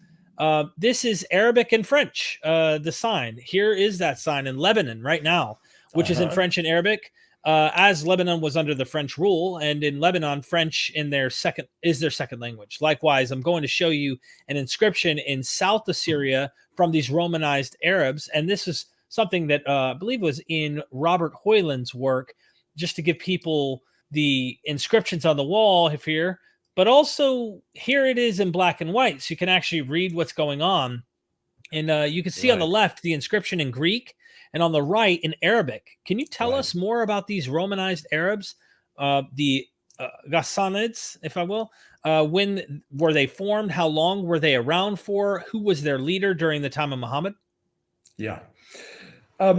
Speaker 1: This is Arabic and French, the sign. Here is that sign in Lebanon right now, which is in French and Arabic. As Lebanon was under the French rule, and in Lebanon, French is their second language. Likewise, I'm going to show you an inscription in South Assyria from these Romanized Arabs, and this is something that I believe was in Robert Hoyland's work, just to give people the inscriptions on the wall here, but also here it is in black and white, so you can actually read what's going on. And you can see on the left the inscription in Greek, and on the right in Arabic. Can you tell us more about these Romanized Arabs, the Sassanids, if I will? When were they formed? How long were they around for? Who was their leader during the time of Muhammad?
Speaker 2: Yeah. Well,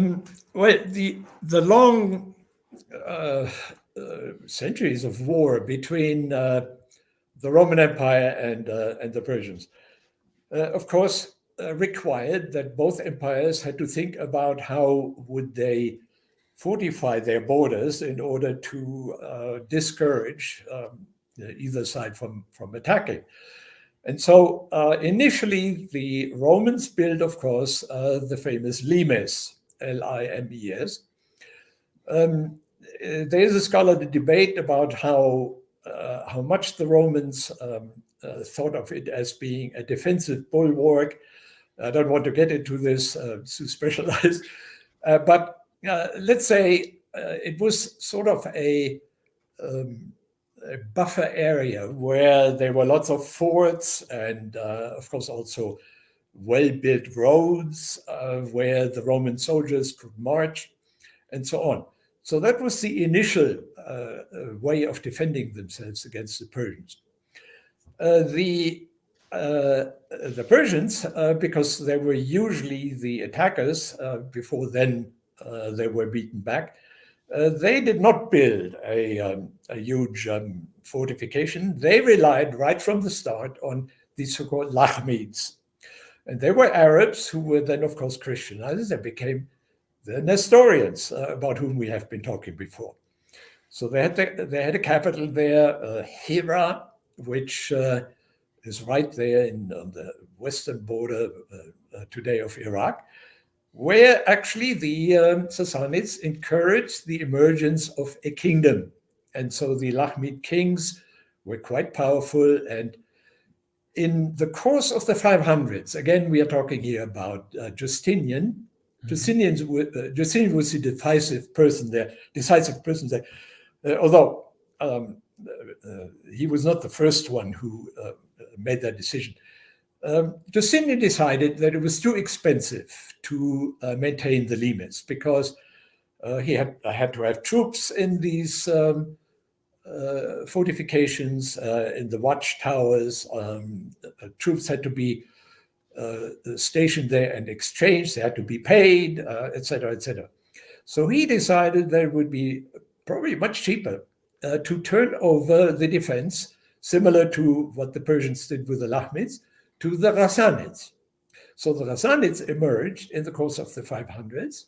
Speaker 2: the long centuries of war between the Roman Empire and the Persians, of course, required that both empires had to think about how would they fortify their borders in order to discourage either side from attacking. And so initially the Romans built, of course, the famous limes, Limes. There is a scholarly debate about how much the Romans thought of it as being a defensive bulwark. I don't want to get into this, too specialized, but let's say it was sort of a buffer area where there were lots of forts and, of course, also well-built roads where the Roman soldiers could march and so on. So that was the initial way of defending themselves against the Persians. The Persians, because they were usually the attackers, before then they were beaten back, they did not build a huge fortification. They relied right from the start on the so-called Lahmids. And they were Arabs who were then, of course, Christianized. They became the Nestorians, about whom we have been talking before. So they had a capital there, Hira, which is right there on the western border today of Iraq, where actually the Sassanids encouraged the emergence of a kingdom. And so the Lahmid kings were quite powerful. And in the course of the 500s, again, we are talking here about Justinian. Justinian was the decisive person there, although he was not the first one who made that decision. Justinian decided that it was too expensive to maintain the limes because he had to have troops in these fortifications, in the watchtowers. Troops had to be stationed there and exchanged. They had to be paid, etc., etc. So he decided that it would be probably much cheaper to turn over the defense, similar to what the Persians did with the Lahmids, to the Sassanids. So the Sassanids emerged in the course of the 500s,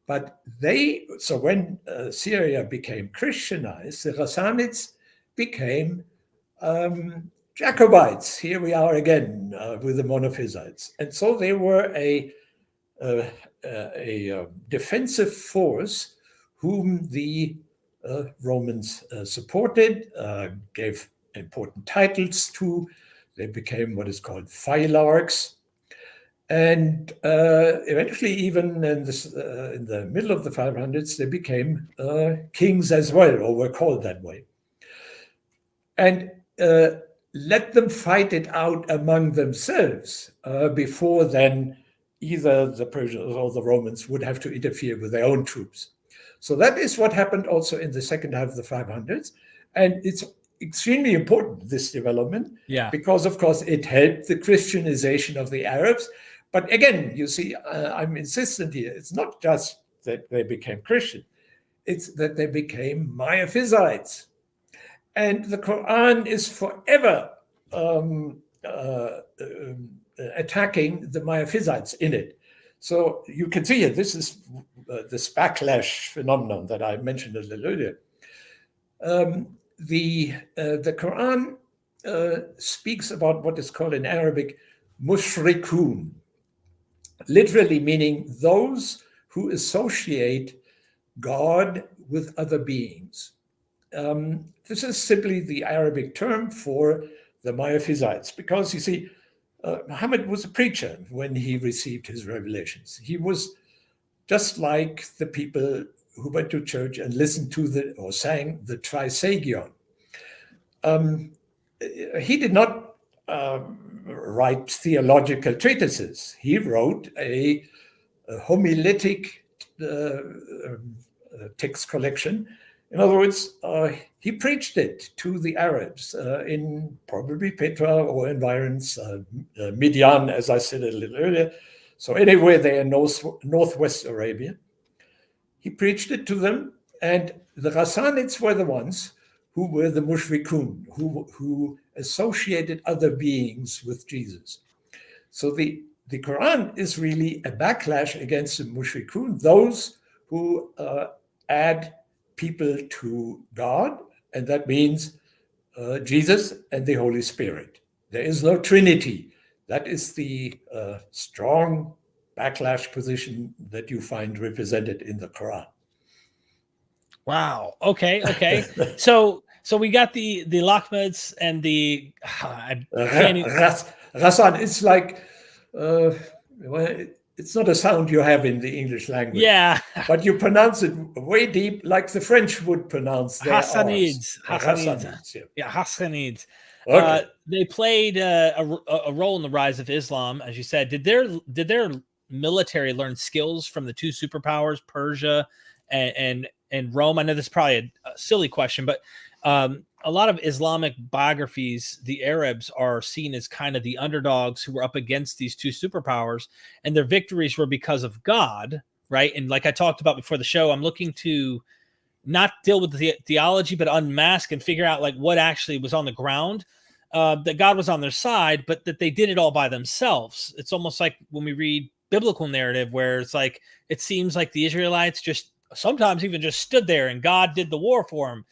Speaker 2: but when Syria became Christianized, the Sassanids became Jacobites. Here we are again with the Monophysites. And so they were a defensive force whom the Romans supported, gave important titles to. They became what is called phylarchs. And eventually, even in the middle of the 500s, they became kings as well, or were called that way. And let them fight it out among themselves before then either the Persians or the Romans would have to interfere with their own troops. So that is what happened also in the second half of the 500s. And it's extremely important, this development, because, of course, it helped the Christianization of the Arabs. But again, you see, I'm insistent here, it's not just that they became Christian, it's that they became Miaphysites. And the Quran is forever attacking the Miaphysites in it. So you can see it. This is this backlash phenomenon that I mentioned a little earlier. The Quran speaks about what is called in Arabic mushrikun, literally meaning those who associate God with other beings. This is simply the Arabic term for the Miaphysites, because you see, Muhammad was a preacher when he received his revelations. He was just like the people who went to church and listened to or sang the Trisagion. He did not write theological treatises. He wrote a homiletic text collection. In other words, he preached it to the Arabs in probably Petra or environs, Midian, as I said a little earlier. So anywhere there in northwest Arabia. He preached it to them, and the Ghassanids were the ones who were the mushrikun, who associated other beings with Jesus. So the Quran is really a backlash against the mushrikun, those who add people to God, and that means Jesus and the Holy Spirit. There is no Trinity. That is the strong backlash position that you find represented in the Quran.
Speaker 1: Wow. Okay. So we got the Lahmids and the
Speaker 2: Ghassan. It's like it's not a sound you have in the English language.
Speaker 1: Yeah.
Speaker 2: But you pronounce it way deep, like the French would pronounce their
Speaker 1: Hassanids.
Speaker 2: Hassanids.
Speaker 1: Yeah, Hassanids.
Speaker 2: Okay.
Speaker 1: They played a role in the rise of Islam, as you said. Did their military learn skills from the two superpowers, Persia and Rome? I know this is probably a silly question, but a lot of Islamic biographies, the Arabs are seen as kind of the underdogs who were up against these two superpowers, and their victories were because of God, right? And like I talked about before the show, I'm looking to not deal with the theology, but unmask and figure out like what actually was on the ground, that God was on their side, but that they did it all by themselves. It's almost like when we read biblical narrative where it's like, it seems like the Israelites just sometimes even just stood there and God did the war for them.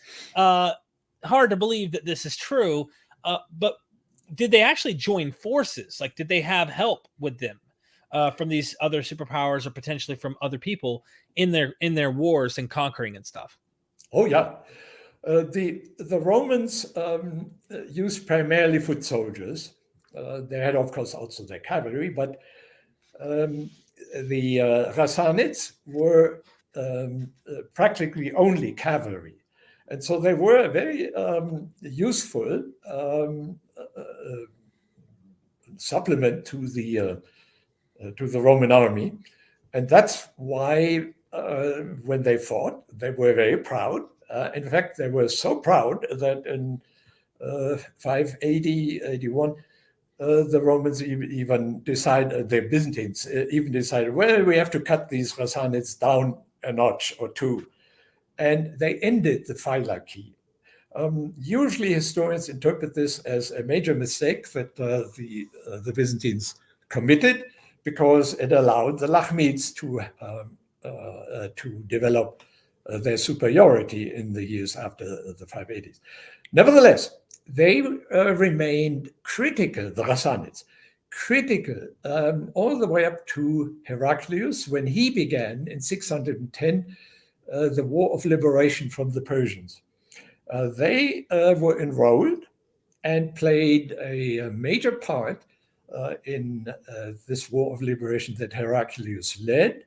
Speaker 1: Hard to believe that this is true. But did they actually join forces? Like, did they have help with them from these other superpowers or potentially from other people in their wars and conquering and stuff?
Speaker 2: Oh, yeah. The Romans used primarily foot soldiers. They had, of course, also their cavalry, but the Ghassanids were practically only cavalry. And so they were a very useful supplement to the Roman army. And that's why when they fought, they were very proud. In fact, they were so proud that in 580, 81, the Romans even decided, the Byzantines even decided, well, we have to cut these Ghassanids down a notch or two. And they ended the phylarchy. Usually historians interpret this as a major mistake that the Byzantines committed, because it allowed the Lahmids to develop their superiority in the years after the 580s. Nevertheless, they remained critical, the Ghassanids, critical all the way up to Heraclius when he began in 610 the War of Liberation from the Persians. They were enrolled and played a major part in this War of Liberation that Heraclius led.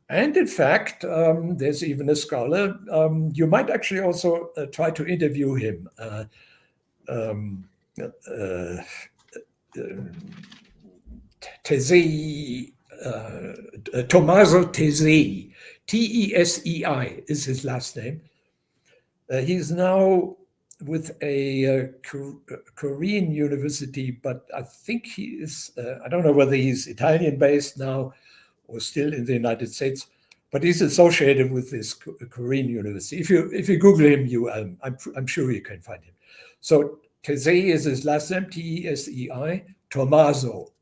Speaker 2: And in fact, there's even a scholar, you might actually also try to interview him, Tommaso Tesei, T-E-S-E-I is his last name. He's now with a Korean university, but I think he is, I don't know whether he's Italian-based now or still in the United States, but he's associated with this Korean university. If you Google him, I'm sure you can find him. So Tesei is his last name, Tesei, Tommaso,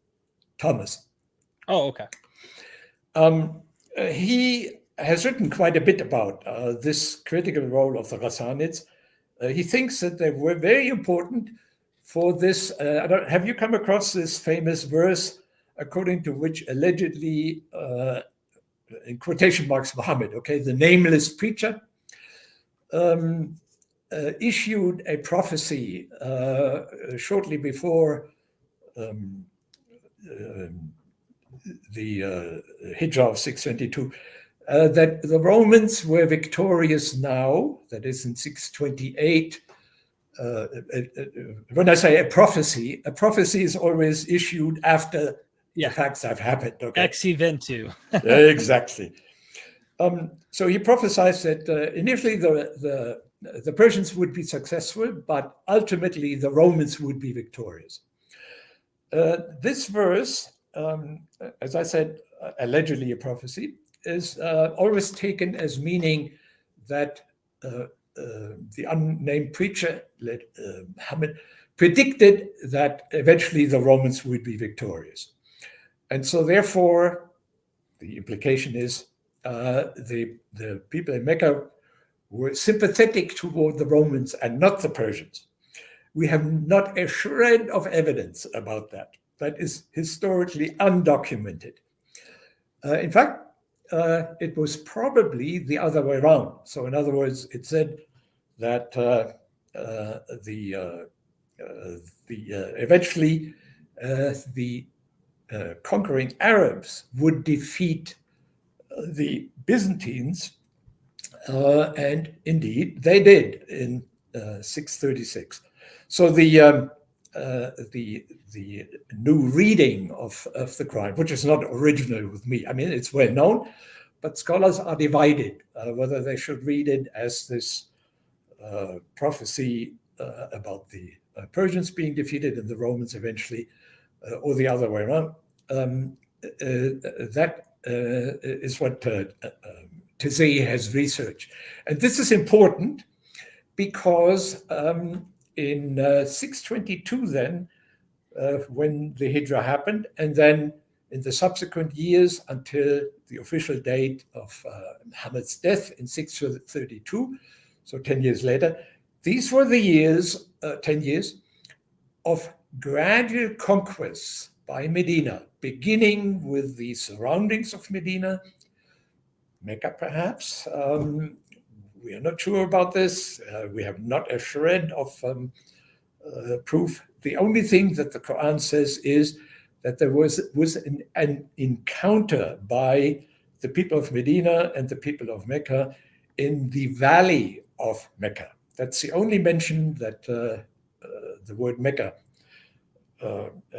Speaker 2: Thomas.
Speaker 1: Oh, okay.
Speaker 2: He has written quite a bit about this critical role of the Sassanids. He thinks that they were very important for this. Have you come across this famous verse according to which allegedly, in quotation marks, Muhammad, okay, the nameless preacher, issued a prophecy shortly before the Hijrah of 622, that the Romans were victorious now, that is in 628. When I say a prophecy is always issued after the facts have happened. Okay?
Speaker 1: Ex eventu.
Speaker 2: Exactly. So he prophesied that initially the Persians would be successful, but ultimately the Romans would be victorious. This verse, as I said, allegedly a prophecy, is always taken as meaning that the unnamed preacher, Muhammad, predicted that eventually the Romans would be victorious. And so therefore, the implication is the people in Mecca were sympathetic toward the Romans and not the Persians. We have not a shred of evidence about that. That is historically undocumented. In fact, it was probably the other way around. So in other words, it said that eventually the conquering Arabs would defeat the Byzantines, and indeed they did in 636. So the new reading of the Quran, which is not original with me, I mean, it's well known, but scholars are divided whether they should read it as this prophecy about the Persians being defeated and the Romans eventually, or the other way around. That is what Tesei has researched. And this is important because in 622 then, when the Hijrah happened, and then in the subsequent years until the official date of Muhammad's death in 632, so 10 years later, these were the years, 10 years, of gradual conquests by Medina, beginning with the surroundings of Medina, Mecca perhaps. We are not sure about this. We have not a shred of proof. The only thing that the Quran says is that there was an encounter by the people of Medina and the people of Mecca in the valley of Mecca. That's the only mention that the word Mecca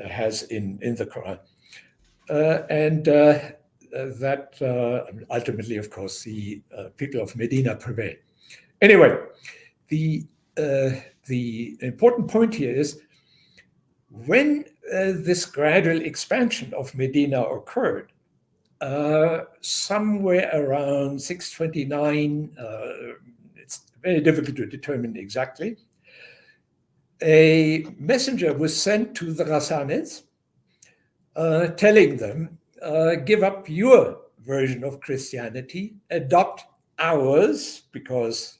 Speaker 2: has in the Quran. That ultimately, of course, the people of Medina prevailed. Anyway, the important point here is when this gradual expansion of Medina occurred, somewhere around 629, it's very difficult to determine exactly, a messenger was sent to the Sassanids telling them, give up your version of Christianity, adopt ours, because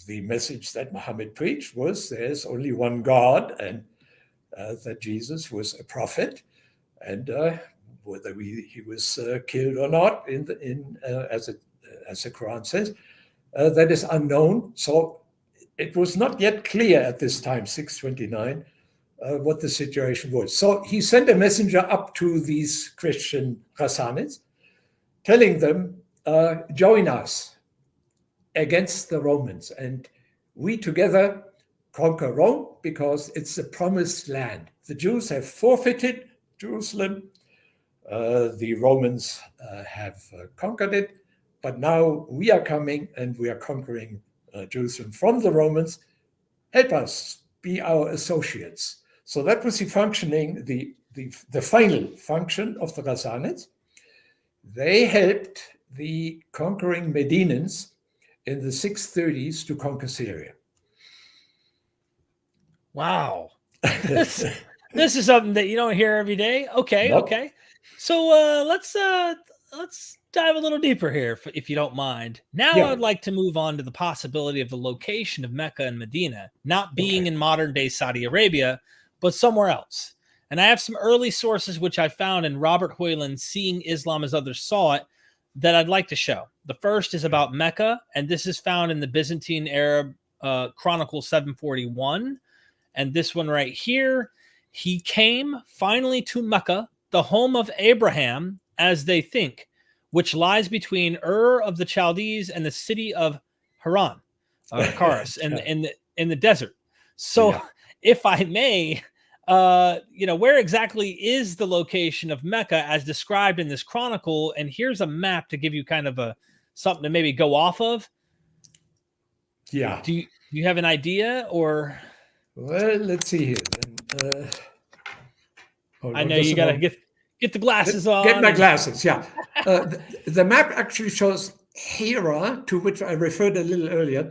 Speaker 2: the message that Muhammad preached was there's only one God, and that Jesus was a prophet, and whether he was killed or not, as the Quran says, that is unknown. So it was not yet clear at this time, 629, what the situation was. So he sent a messenger up to these Christian Sassanids, telling them, join us against the Romans, and we together conquer Rome because it's the promised land. The Jews have forfeited Jerusalem. The Romans have conquered it, but now we are coming and we are conquering Jerusalem from the Romans. Help us, be our associates. So that was the functioning, the final function of the Sassanids. They helped the conquering Medinans in the 630s to conquer Syria.
Speaker 1: Wow. This this is something that you don't hear every day. Okay,
Speaker 2: Nope.
Speaker 1: okay. So let's dive a little deeper here, if you don't mind. Now
Speaker 2: Yeah.
Speaker 1: I'd like to move on to the possibility of the location of Mecca and Medina not being
Speaker 2: Okay.
Speaker 1: in modern day Saudi Arabia, but somewhere else. And I have some early sources which I found in Robert Hoyland's Seeing Islam as Others Saw It that I'd like to show. The first is about Mecca, and this is found in the Byzantine Arab Chronicle 741. And this one right here, he came finally to Mecca, the home of Abraham, as they think, which lies between Ur of the Chaldees and the city of Haran, Karas, in the desert. So,
Speaker 2: Yeah.
Speaker 1: if I may, where exactly is the location of Mecca as described in this chronicle? And here's a map to give you kind of something to maybe go off of.
Speaker 2: Yeah.
Speaker 1: Do you have an idea, or?
Speaker 2: Well, let's see here.
Speaker 1: I know you gotta get the glasses on.
Speaker 2: Get my glasses. Yeah. The map actually shows Hira, to which I referred a little earlier.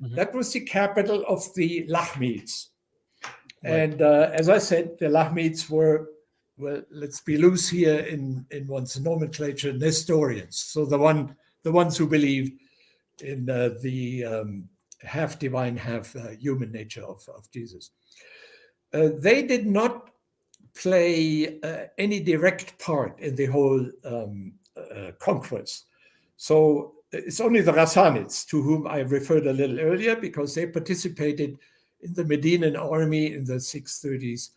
Speaker 1: Mhm.
Speaker 2: That was the capital of the Lahmids.
Speaker 1: Right.
Speaker 2: And as I said, the Lahmids were, well, let's be loose here in one's nomenclature, Nestorians. So the ones who believed in the half divine, half human nature of Jesus. They did not play any direct part in the whole conquest. So it's only the Sassanids, to whom I referred a little earlier, because they participated in the Medinan army in the 630s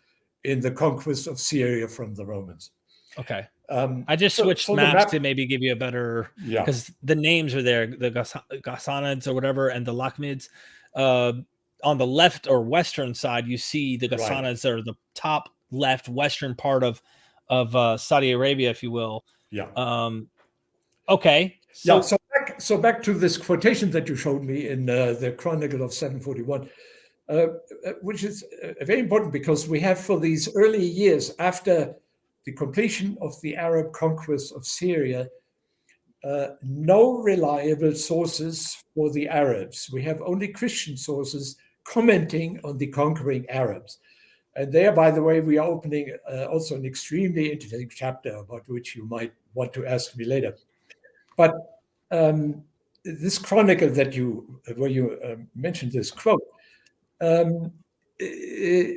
Speaker 2: in the conquest of Syria from the Romans.
Speaker 1: Okay. I just switched maps to maybe give you a better, because the names are there, the Sassanids or whatever, and the Lahmids. On the left or western side, you see the Sassanids are the top left western part of Saudi Arabia, if you will.
Speaker 2: Yeah.
Speaker 1: Okay.
Speaker 2: So back to this quotation that you showed me in the Chronicle of 741, which is very important, because we have, for these early years after the completion of the Arab conquest of Syria, no reliable sources for the Arabs. We have only Christian sources commenting on the conquering Arabs. And there, by the way, we are opening also an extremely interesting chapter about which you might want to ask me later. But this chronicle where you mentioned this quote,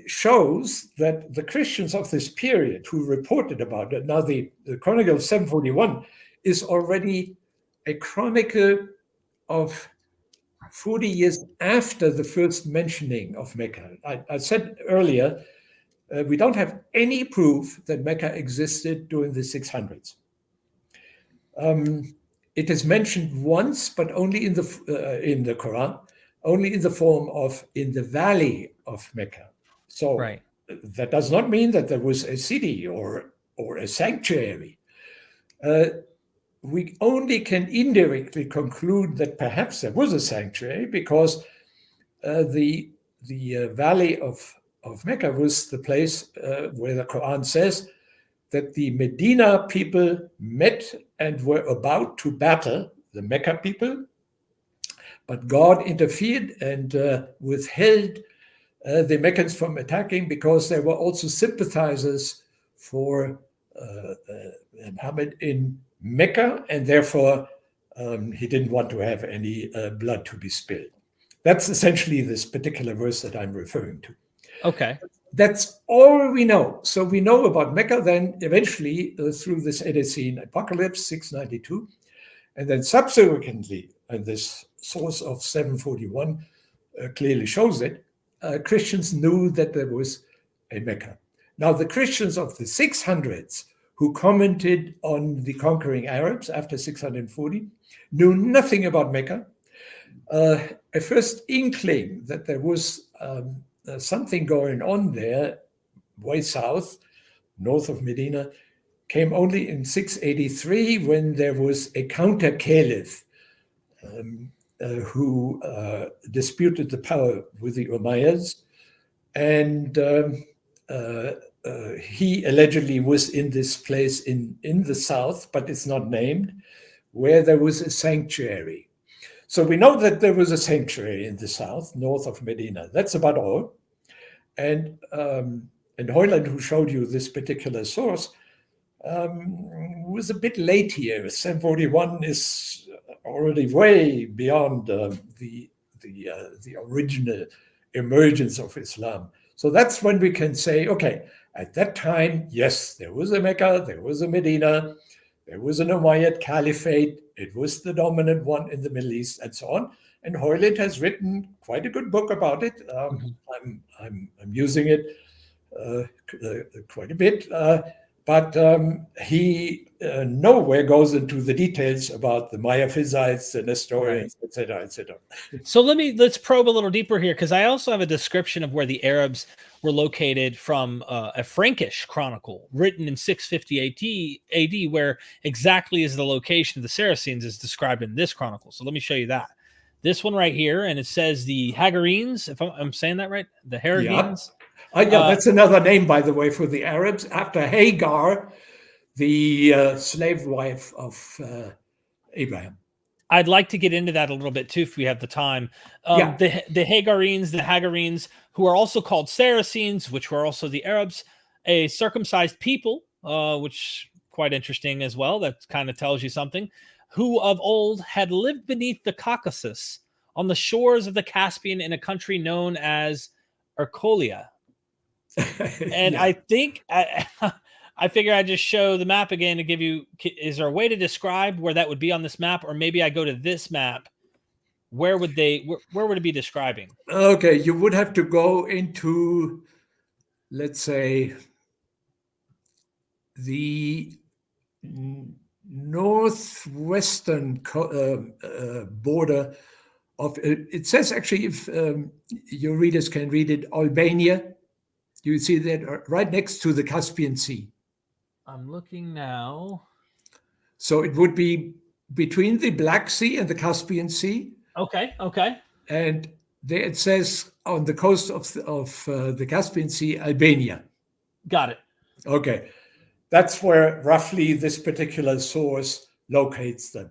Speaker 2: shows that the Christians of this period who reported about it, now the Chronicle of 741 is already a chronicle of 40 years after the first mentioning of Mecca. I said earlier, we don't have any proof that Mecca existed during the 600s. It is mentioned once, but only in the Quran, only in the form of in the valley of Mecca. So that does not mean that there was a city or a sanctuary. We only can indirectly conclude that perhaps there was a sanctuary, because the valley of Mecca was the place where the Quran says that the Medina people met and were about to battle the Mecca people, but God interfered and withheld the Meccans from attacking, because there were also sympathizers for Muhammad in Mecca, and therefore he didn't want to have any blood to be spilled. That's essentially this particular verse that I'm referring to.
Speaker 1: Okay.
Speaker 2: That's all we know. So we know about Mecca then eventually through this Edessene apocalypse, 692, and then subsequently, and this source of 741 clearly shows it, Christians knew that there was a Mecca. Now, the Christians of the 600s who commented on the conquering Arabs after 640 knew nothing about Mecca. A first inkling that there was something going on there, way south, north of Medina, came only in 683, when there was a counter-caliph who disputed the power with the Umayyads. And he allegedly was in this place in the south, but it's not named, where there was a sanctuary. So we know that there was a sanctuary in the south, north of Medina. That's about all. And Hoyland, who showed you this particular source, was a bit late here. 741 is already way beyond the original emergence of Islam. So that's when we can say, okay, at that time, yes, there was a Mecca, there was a Medina, there was an Umayyad Caliphate. It was the dominant one in the Middle East, and so on. And Hoyland has written quite a good book about it. I'm using it quite a bit, but he nowhere goes into the details about the Miaphysites, the Nestorians, etc., etc.
Speaker 1: So let's probe a little deeper here, because I also have a description of where the Arabs were located from a Frankish chronicle written in 650 AD, where exactly is the location of the Saracens is described in this chronicle. So let me show you that. This one right here, and it says the Hagarenes, if I'm saying that right, the Hagarenes.
Speaker 2: Yeah, that's another name, by the way, for the Arabs, after Hagar, the slave wife of Abraham.
Speaker 1: I'd like to get into that a little bit too, if we have the time. The Hagarenes, who are also called Saracens, which were also the Arabs, a circumcised people, which quite interesting as well. That kind of tells you something. Who of old had lived beneath the Caucasus on the shores of the Caspian in a country known as Ercolia. And I think I figure I just show the map again to give you, is there a way to describe where that would be on this map? Or maybe I go to this map. Where would it be describing?
Speaker 2: Okay, you would have to go into, let's say, the northwestern border of, it says actually, if your readers can read it, Albania. You see that right next to the Caspian Sea.
Speaker 1: I'm looking now.
Speaker 2: So it would be between the Black Sea and the Caspian Sea.
Speaker 1: Okay.
Speaker 2: And there it says on the coast of the Caspian Sea, Albania.
Speaker 1: Got it.
Speaker 2: Okay. That's where roughly this particular source locates them.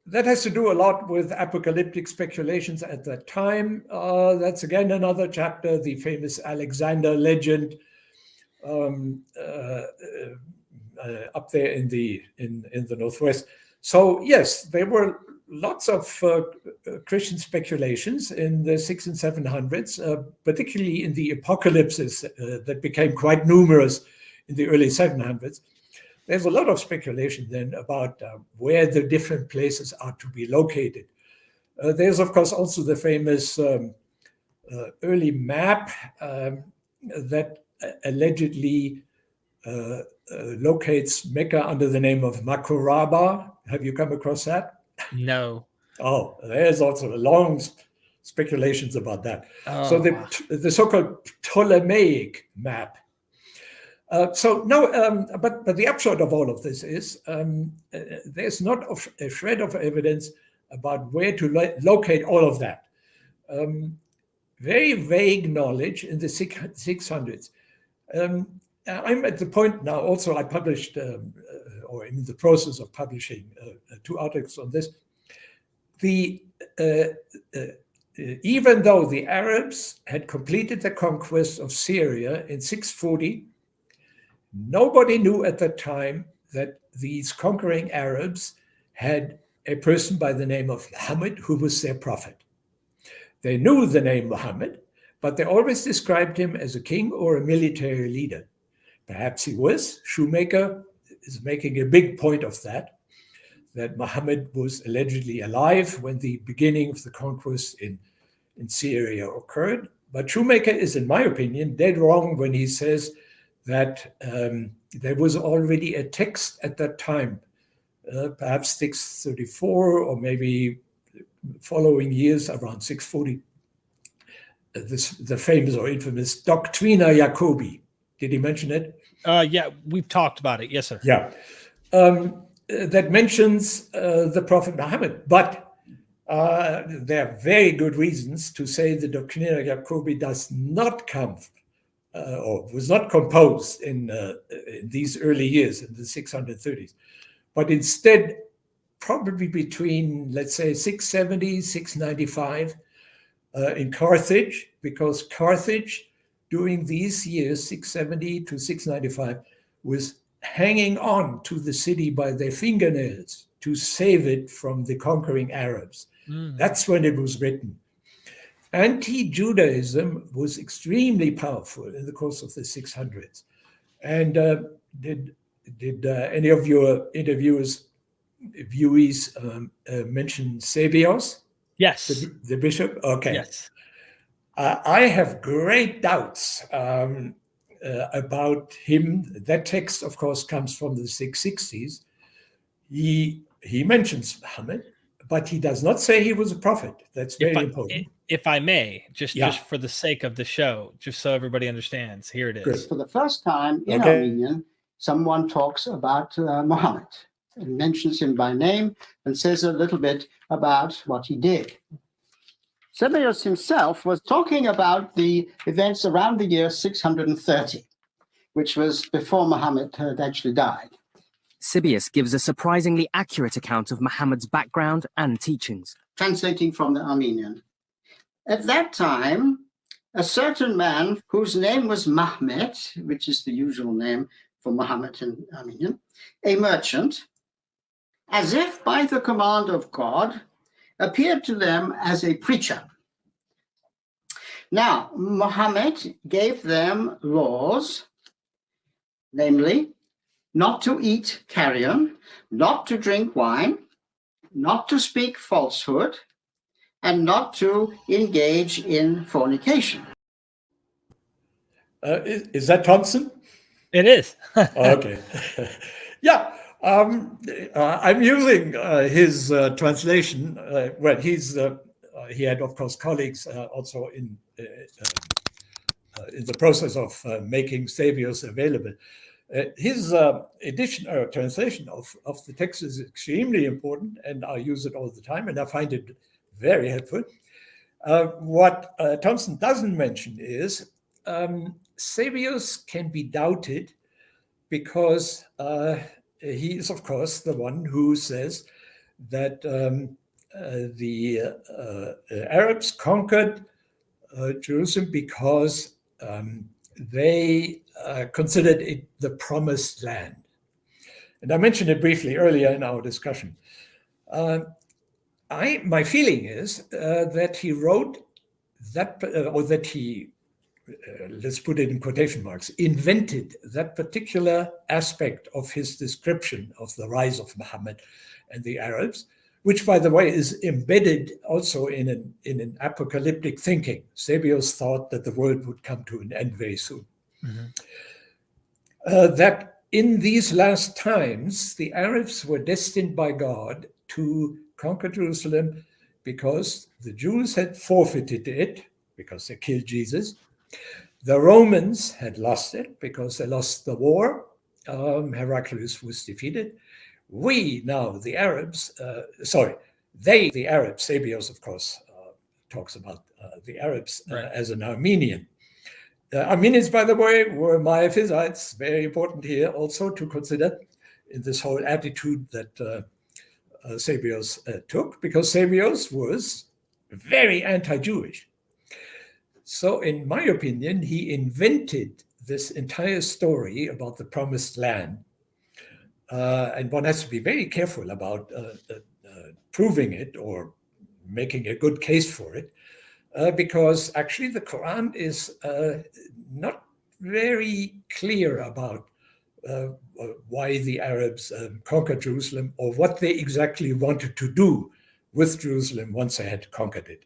Speaker 2: That has to do a lot with apocalyptic speculations at that time. That's again another chapter, the famous Alexander legend up there in the northwest. So yes, there were lots of Christian speculations in the 600s and 700s, particularly in the apocalypses that became quite numerous in the early 700s. There's a lot of speculation then about where the different places are to be located. There's, of course, also the famous early map that allegedly locates Mecca under the name of Makuraba. Have you come across that?
Speaker 1: No.
Speaker 2: Oh, there's also long speculations about that.
Speaker 1: Oh,
Speaker 2: so the so-called Ptolemaic map. But the upshot of all of this is there's not a shred of evidence about where to locate all of that. Very vague knowledge in the 600s. I'm at the point now, also I published, or in the process of publishing 2 articles on this. Even though the Arabs had completed the conquest of Syria in 640, nobody knew at the time that these conquering Arabs had a person by the name of Muhammad who was their prophet. They knew the name Muhammad, but they always described him as a king or a military leader. Perhaps he was. Shoemaker is making a big point of that Muhammad was allegedly alive when the beginning of the conquest in Syria occurred. But Shoemaker is, in my opinion, dead wrong when he says that there was already a text at that time, perhaps 634 or maybe following years around 640, the famous or infamous Doctrina Jacobi. Did he mention it?
Speaker 1: Yeah, we've talked about it. Yes, sir.
Speaker 2: Yeah. That mentions the Prophet Muhammad, but there are very good reasons to say the Doctrina Jacobi does not come or was not composed in these early years, in the 630s, but instead probably between, let's say, 670, 695, in Carthage, because Carthage, during these years, 670 to 695, was hanging on to the city by their fingernails to save it from the conquering Arabs. That's when it was written. Anti-Judaism was extremely powerful in the course of the 600s. And did any of your viewees mention Sivers?
Speaker 1: Yes.
Speaker 2: The bishop? Okay.
Speaker 1: Yes.
Speaker 2: I have great doubts about him. That text, of course, comes from the 660s. He mentions Muhammad, but he does not say he was a prophet. That's very important.
Speaker 1: If I may, just for the sake of the show, just so everybody understands, here it is.
Speaker 2: Good.
Speaker 3: For the first time in Armenian, someone talks about Muhammad and mentions him by name and says a little bit about what he did. Sivers himself was talking about the events around the year 630, which was before Muhammad had actually died.
Speaker 4: Sivers gives a surprisingly accurate account of Muhammad's background and teachings.
Speaker 3: Translating from the Armenian. At that time, a certain man whose name was Mahmet, which is the usual name for Muhammad in Armenian, a merchant, as if by the command of God, appeared to them as a preacher. Now, Muhammad gave them laws, namely, not to eat carrion, not to drink wine, not to speak falsehood, and not to engage in fornication.
Speaker 2: Is that Thompson?
Speaker 1: It is.
Speaker 2: Okay. Yeah. I'm using his translation. Well, he had, of course, colleagues also in the process of making Sivers available. His edition or translation of the text is extremely important, and I use it all the time, and I find it very helpful. What Thompson doesn't mention is Sivers can be doubted because he is, of course, the one who says that the Arabs conquered Jerusalem because they considered it the promised land. And I mentioned it briefly earlier in our discussion. My feeling is that he wrote that, or that he, let's put it in quotation marks, invented that particular aspect of his description of the rise of Muhammad and the Arabs, which, by the way, is embedded also in an apocalyptic thinking. Sivers thought that the world would come to an end very soon. That in these last times, the Arabs were destined by God to conquer Jerusalem because the Jews had forfeited it because they killed Jesus. The Romans had lost it because they lost the war. Heraclius was defeated. We now, the Arabs, the Arabs, Sivers, of course, talks about the Arabs as an Armenian. Armenians, by the way, were Miaphysites, very important here also to consider in this whole attitude that Sivers took, because Sivers was very anti-Jewish. So in my opinion, he invented this entire story about the promised land. And one has to be very careful about proving it or making a good case for it, because actually the Quran is not very clear about why the Arabs conquered Jerusalem or what they exactly wanted to do with Jerusalem once they had conquered it.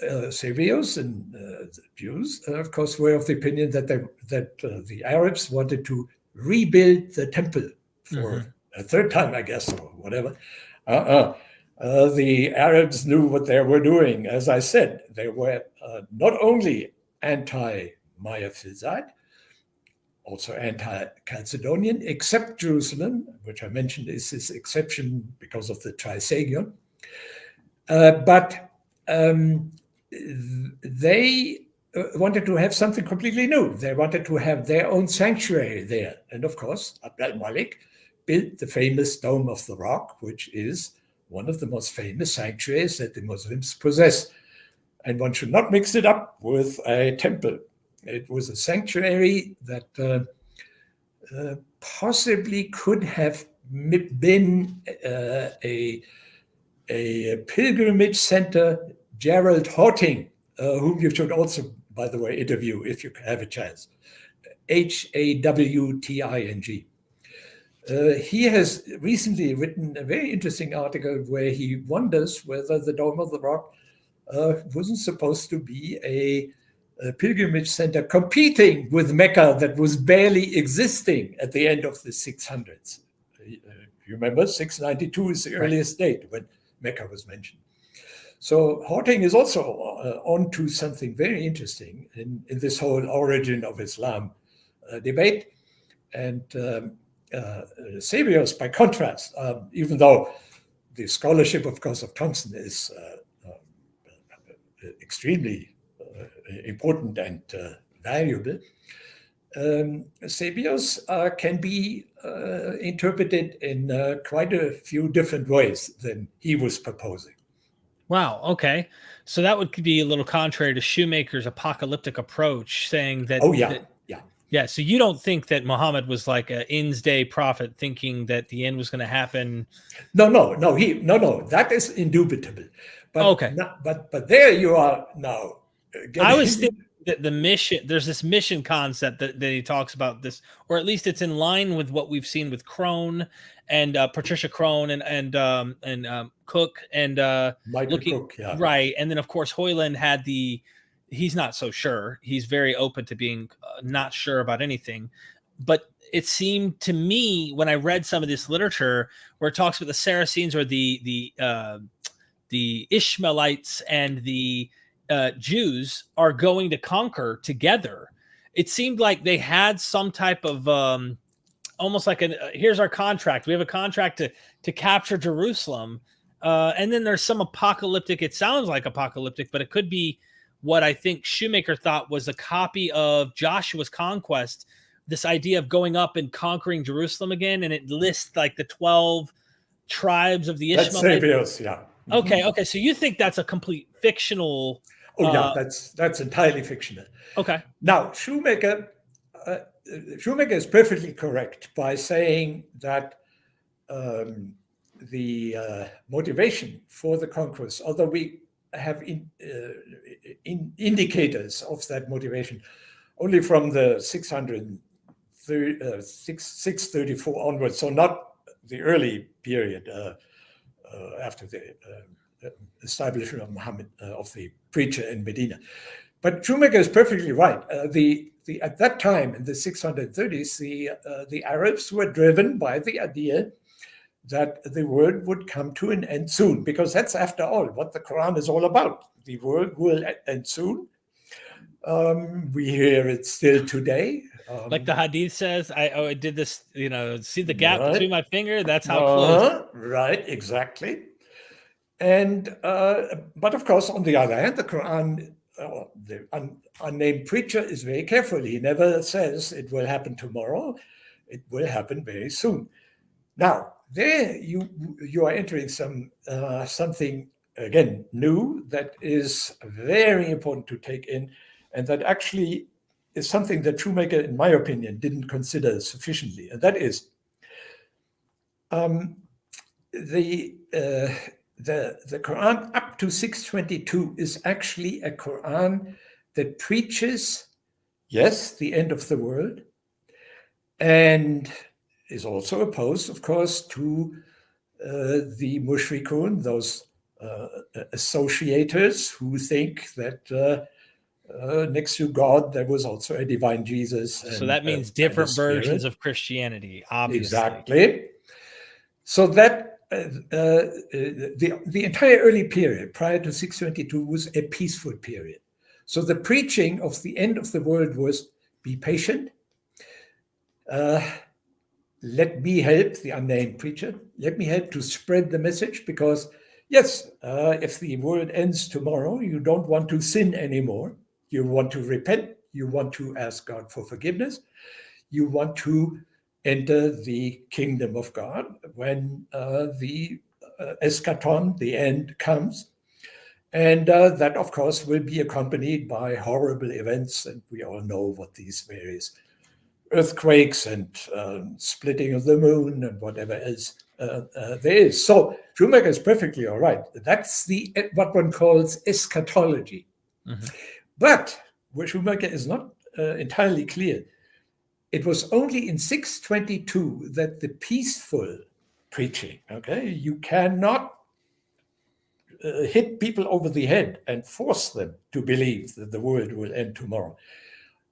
Speaker 2: Sivers and the Jews, of course, were of the opinion that the Arabs wanted to rebuild the temple for a third time, I guess, or whatever. The Arabs knew what they were doing. As I said, they were not only anti-Miaphysite, also anti-Chalcedonian, except Jerusalem, which I mentioned is this exception because of the Trisagion. But they wanted to have something completely new. They wanted to have their own sanctuary there. And of course, Abd al-Malik built the famous Dome of the Rock, which is one of the most famous sanctuaries that the Muslims possess. And one should not mix it up with a temple. It was a sanctuary that possibly could have been a pilgrimage center. Gerald Horting, whom you should also, by the way, interview if you have a chance. Hawting. He has recently written a very interesting article where he wonders whether the Dome of the Rock wasn't supposed to be a pilgrimage center competing with Mecca that was barely existing at the end of the 600s. You remember, 692 is the earliest date when Mecca was mentioned. So Horting is also onto something very interesting in this whole origin of Islam debate. And Sivers, by contrast, even though the scholarship, of course, of Thompson is extremely important and valuable, Sivers can be interpreted in quite a few different ways than he was proposing.
Speaker 1: Wow. Okay. So that would be a little contrary to Shoemaker's apocalyptic approach, saying that.
Speaker 2: Oh, yeah.
Speaker 1: Yeah. So you don't think that Muhammad was like an ends day prophet thinking that the end was going to happen?
Speaker 2: No. That is indubitable. But,
Speaker 1: okay.
Speaker 2: But there you are now.
Speaker 1: I was thinking that the mission, there's this mission concept that he talks about this, or at least it's in line with what we've seen with Crone and Patricia Crone and Cook and
Speaker 2: Michael Cook, yeah.
Speaker 1: Right. And then of course Hoyland had he's not so sure. He's very open to being not sure about anything. But it seemed to me when I read some of this literature where it talks about the Saracens or the Ishmaelites and the Jews are going to conquer together. It seemed like they had some type of almost like here's our contract. We have a contract to capture Jerusalem. And then there's some apocalyptic, it sounds like apocalyptic, but it could be what I think Shoemaker thought was a copy of Joshua's conquest, this idea of going up and conquering Jerusalem again. And it lists like the 12 tribes of the Ishmaelites.
Speaker 2: That's Sivers, yeah.
Speaker 1: Okay. So you think that's a complete fictional...
Speaker 2: yeah, that's entirely fictional.
Speaker 1: Okay.
Speaker 2: Now, Shoemaker is perfectly correct by saying that the motivation for the conquest, although we have indicators of that motivation only from the 634 onwards, so not the early period after the establishment of Muhammad, of the preacher in Medina. But Shoemaker is perfectly right. At that time, in the 630s, the Arabs were driven by the idea that the world would come to an end soon, because that's, after all, what the Quran is all about. The world will end soon. We hear it still today.
Speaker 1: Like the Hadith says, I did this, see the gap between my finger? That's how close.
Speaker 2: Right, exactly. And but of course, on the other hand, the Quran, the unnamed preacher is very careful. He never says it will happen tomorrow. It will happen very soon. Now, there you are entering something again new that is very important to take in, and that actually is something that Shoemaker, in my opinion, didn't consider sufficiently, and that is the Quran up to 622 is actually a Quran that preaches, yes, the end of the world, and is also opposed, of course, to the mushrikun, those associators who think that next to God there was also a divine Jesus.
Speaker 1: So that means different versions of Christianity, obviously.
Speaker 2: Exactly. So that the entire early period prior to 622 was a peaceful period. So the preaching of the end of the world was, be patient. Let me help, the unnamed preacher, let me help to spread the message, because yes, if the world ends tomorrow, you don't want to sin anymore. You want to repent. You want to ask God for forgiveness. You want to enter the kingdom of God when the eschaton, the end, comes. And that, of course, will be accompanied by horrible events. And we all know what these various earthquakes and splitting of the moon and whatever else there is. So Schumacher is perfectly all right. That's what one calls eschatology.
Speaker 1: Mm-hmm.
Speaker 2: But where Schumacher is not entirely clear, it was only in 622 that the peaceful preaching, okay, you cannot hit people over the head and force them to believe that the world will end tomorrow.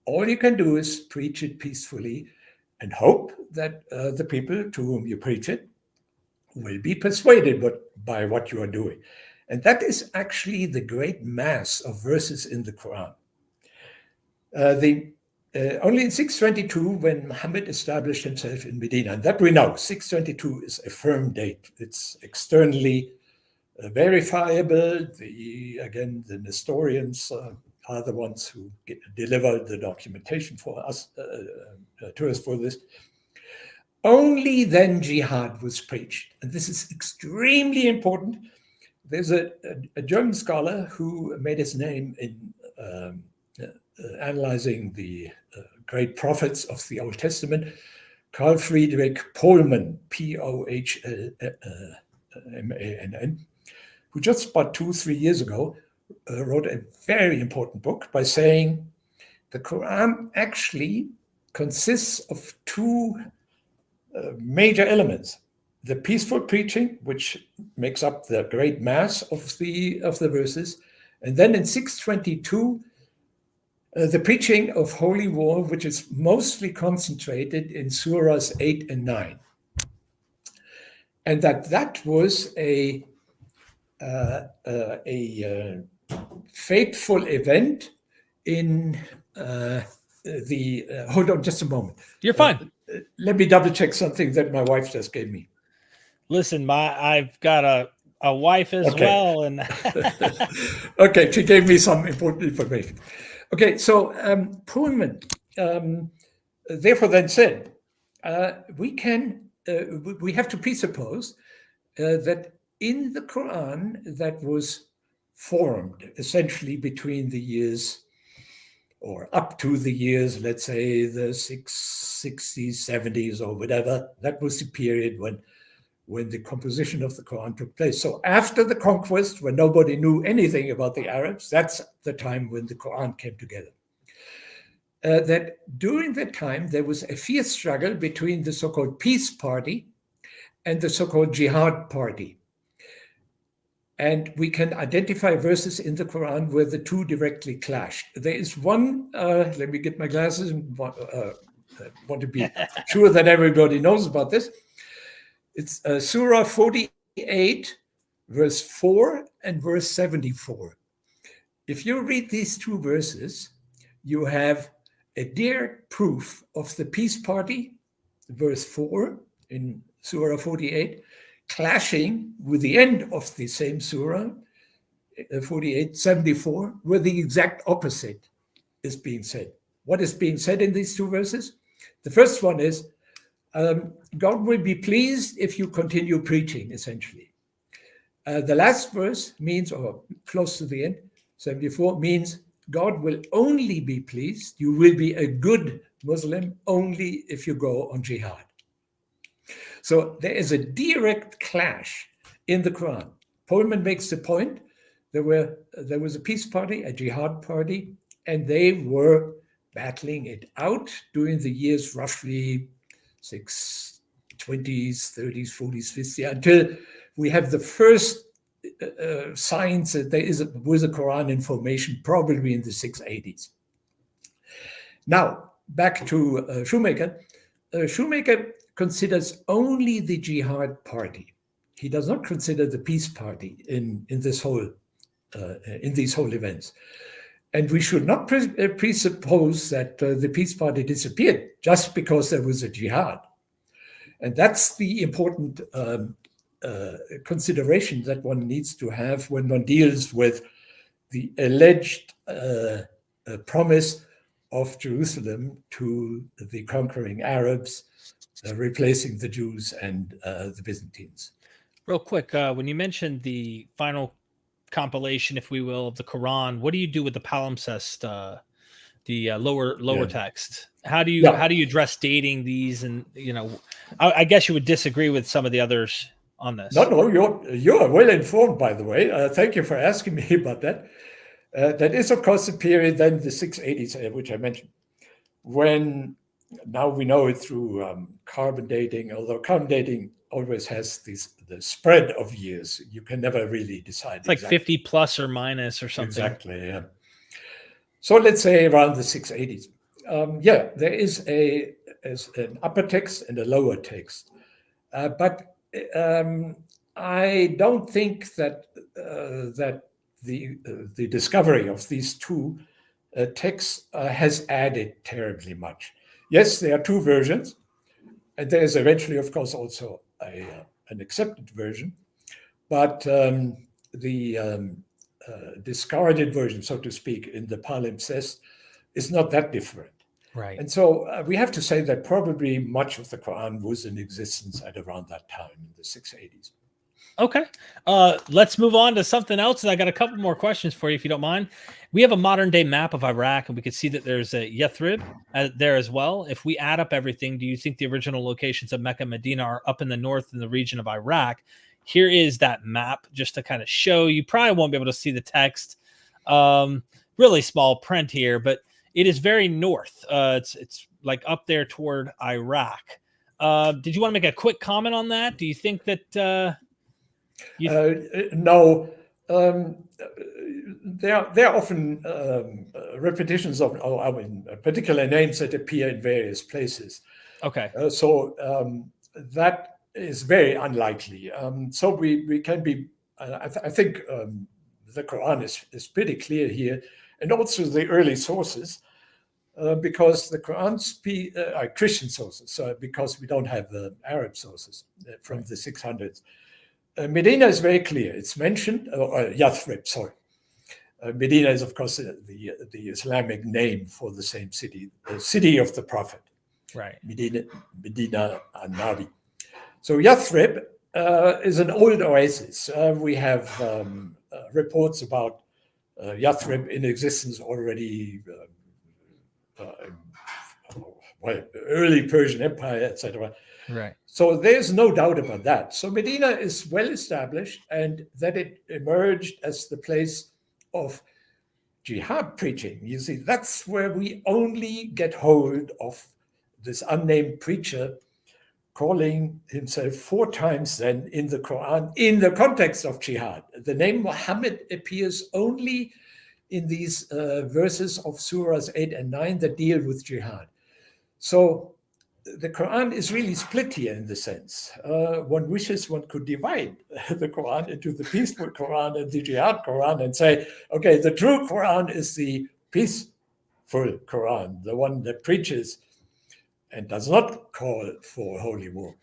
Speaker 2: All you can do is preach it peacefully and hope that the people to whom you preach it will be persuaded by what you are doing. And that is actually the great mass of verses in the Quran. Only in 622, when Muhammad established himself in Medina, and that we know, 622 is a firm date. It's externally verifiable. The Nestorians are the ones who delivered the documentation for us, to us for this. Only then jihad was preached. And this is extremely important. There's a German scholar who made his name in analyzing the great prophets of the Old Testament, Carl Friedrich Pohlmann, Pohlmann, who just about 2-3 years ago wrote a very important book by saying the Quran actually consists of two major elements: the peaceful preaching, which makes up the great mass of the verses, and then in 622, the preaching of holy war, which is mostly concentrated in surahs 8 and 9, and that was a fateful event in hold on just a moment.
Speaker 1: You're fine.
Speaker 2: Let me double check something that my wife just gave me.
Speaker 1: Listen, I've got a wife as well, and
Speaker 2: okay, she gave me some important information. Okay, so Pullman therefore then said, we have to presuppose that in the Quran that was formed essentially between the years, or up to the years, let's say the 660s, 70s, or whatever, that was the period when the composition of the Quran took place. So after the conquest, when nobody knew anything about the Arabs, that's the time when the Quran came together. That during that time, there was a fierce struggle between the so-called peace party and the so-called jihad party. And we can identify verses in the Quran where the two directly clashed. There is one, let me get my glasses and want to be sure that everybody knows about this. It's Surah 48, verse 4 and verse 74. If you read these two verses, you have a direct proof of the peace party, verse 4 in Surah 48, clashing with the end of the same surah, 48:74, where the exact opposite is being said. What is being said in these two verses? The first one is, God will be pleased if you continue preaching, essentially. The last verse means, or close to the end, 74, means God will only be pleased, you will be a good Muslim only if you go on jihad. So there is a direct clash in the Quran. Pullman makes the point, there was a peace party, a jihad party, and they were battling it out during the years roughly 620s, 30s, 40s, 50s, until we have the first signs that there was a Quran in formation, probably in the 680s. Now, back to Shoemaker. Shoemaker considers only the jihad party. He does not consider the peace party in these whole events. And we should not presuppose that the peace party disappeared just because there was a jihad. And that's the important consideration that one needs to have when one deals with the alleged promise of Jerusalem to the conquering Arabs, replacing the Jews and the Byzantines.
Speaker 1: Real quick, when you mentioned the final compilation, if we will, of the Quran, what do you do with the palimpsest, the lower text? How do you address dating these? And I guess you would disagree with some of the others on this.
Speaker 2: No, you're well informed, by the way. Thank you for asking me about that. That is, of course, the period then, the 680s, which I mentioned, when now we know it through carbon dating, although carbon dating always has the spread of years. You can never really decide.
Speaker 1: It's like exactly 50 plus or minus or something.
Speaker 2: Exactly, yeah. So let's say around the 680s. There is an upper text and a lower text. But I don't think that the discovery of these two texts has added terribly much. Yes, there are two versions, and there is eventually, of course, also an accepted version, but the discarded version, so to speak, in the palimpsest is not that different.
Speaker 1: Right.
Speaker 2: And so we have to say that probably much of the Quran was in existence at around that time in the 680s.
Speaker 1: Okay. Let's move on to something else. And I got a couple more questions for you, if you don't mind. We have a modern day map of Iraq, and we can see that there's a Yathrib there as well. If we add up everything, do you think the original locations of Mecca and Medina are up in the north in the region of Iraq? Here is that map just to kind of show. You probably won't be able to see the text. Really small print here, but it is very north. It's like up there toward Iraq. Did you want to make a quick comment on that? Do you think that...
Speaker 2: No. There are often repetitions of particular names that appear in various places.
Speaker 1: Okay.
Speaker 2: So that is very unlikely. So we can be, I think the Quran is pretty clear here, and also the early sources, because the Quran are Christian sources, because we don't have Arab sources from the 600s. Medina is very clear. It's mentioned, Yathrib, sorry. Medina is, of course, the Islamic name for the same city, the city of the Prophet.
Speaker 1: Right.
Speaker 2: Medina an-Nabi. So Yathrib is an old oasis. We have reports about Yathrib in existence already, early Persian Empire, etc.
Speaker 1: Right.
Speaker 2: So there's no doubt about that. So Medina is well established, and that it emerged as the place of jihad preaching. You see, that's where we only get hold of this unnamed preacher calling himself 4 times then in the Quran in the context of jihad. The name Muhammad appears only in these verses of surahs 8 and 9 that deal with jihad. So the Quran is really split here in the sense. One wishes one could divide the Quran into the peaceful Quran and the jihad Quran and say, okay, the true Quran is the peaceful Quran, the one that preaches and does not call for holy war.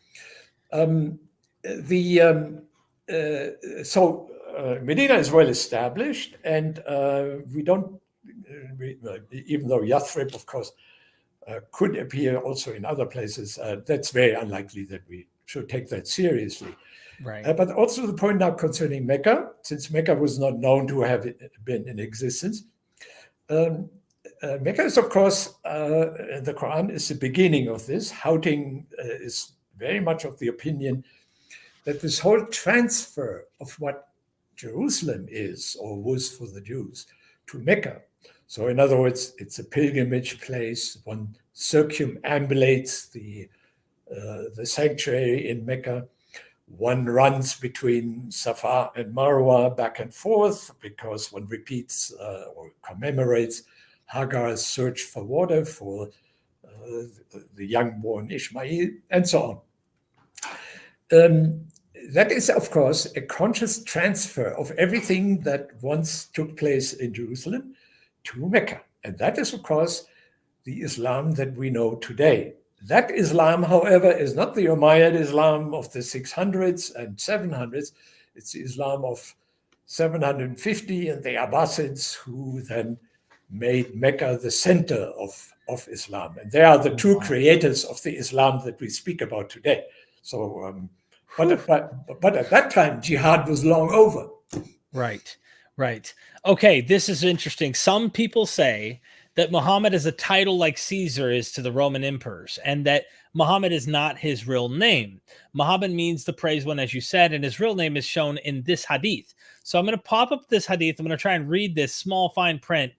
Speaker 2: Medina is well established, and we don't, even though Yathrib, of course, could appear also in other places, that's very unlikely that we should take that seriously.
Speaker 1: Right.
Speaker 2: But also the point now concerning Mecca, since Mecca was not known to have been in existence, Mecca is, of course, the Quran is the beginning of this. Houting is very much of the opinion that this whole transfer of what Jerusalem is or was for the Jews to Mecca. So in other words, it's a pilgrimage place. One circumambulates the sanctuary in Mecca. One runs between Safa and Marwa back and forth because one repeats or commemorates Hagar's search for water for the young-born Ishmael, and so on. That is, of course, a conscious transfer of everything that once took place in Jerusalem to Mecca. And that is, of course, the Islam that we know today. That Islam, however, is not the Umayyad Islam of the 600s and 700s. It's the Islam of 750 and the Abbasids, who then made Mecca the center of Islam. And they are the true creators of the Islam that we speak about today. So, but at that time, jihad was long over.
Speaker 1: Right. Right. Okay, this is interesting. Some people say that Muhammad is a title like Caesar is to the Roman emperors, and that Muhammad is not his real name. Muhammad means the praised one, as you said, and his real name is shown in this hadith. So I'm going to pop up this hadith. I'm going to try and read this small fine print.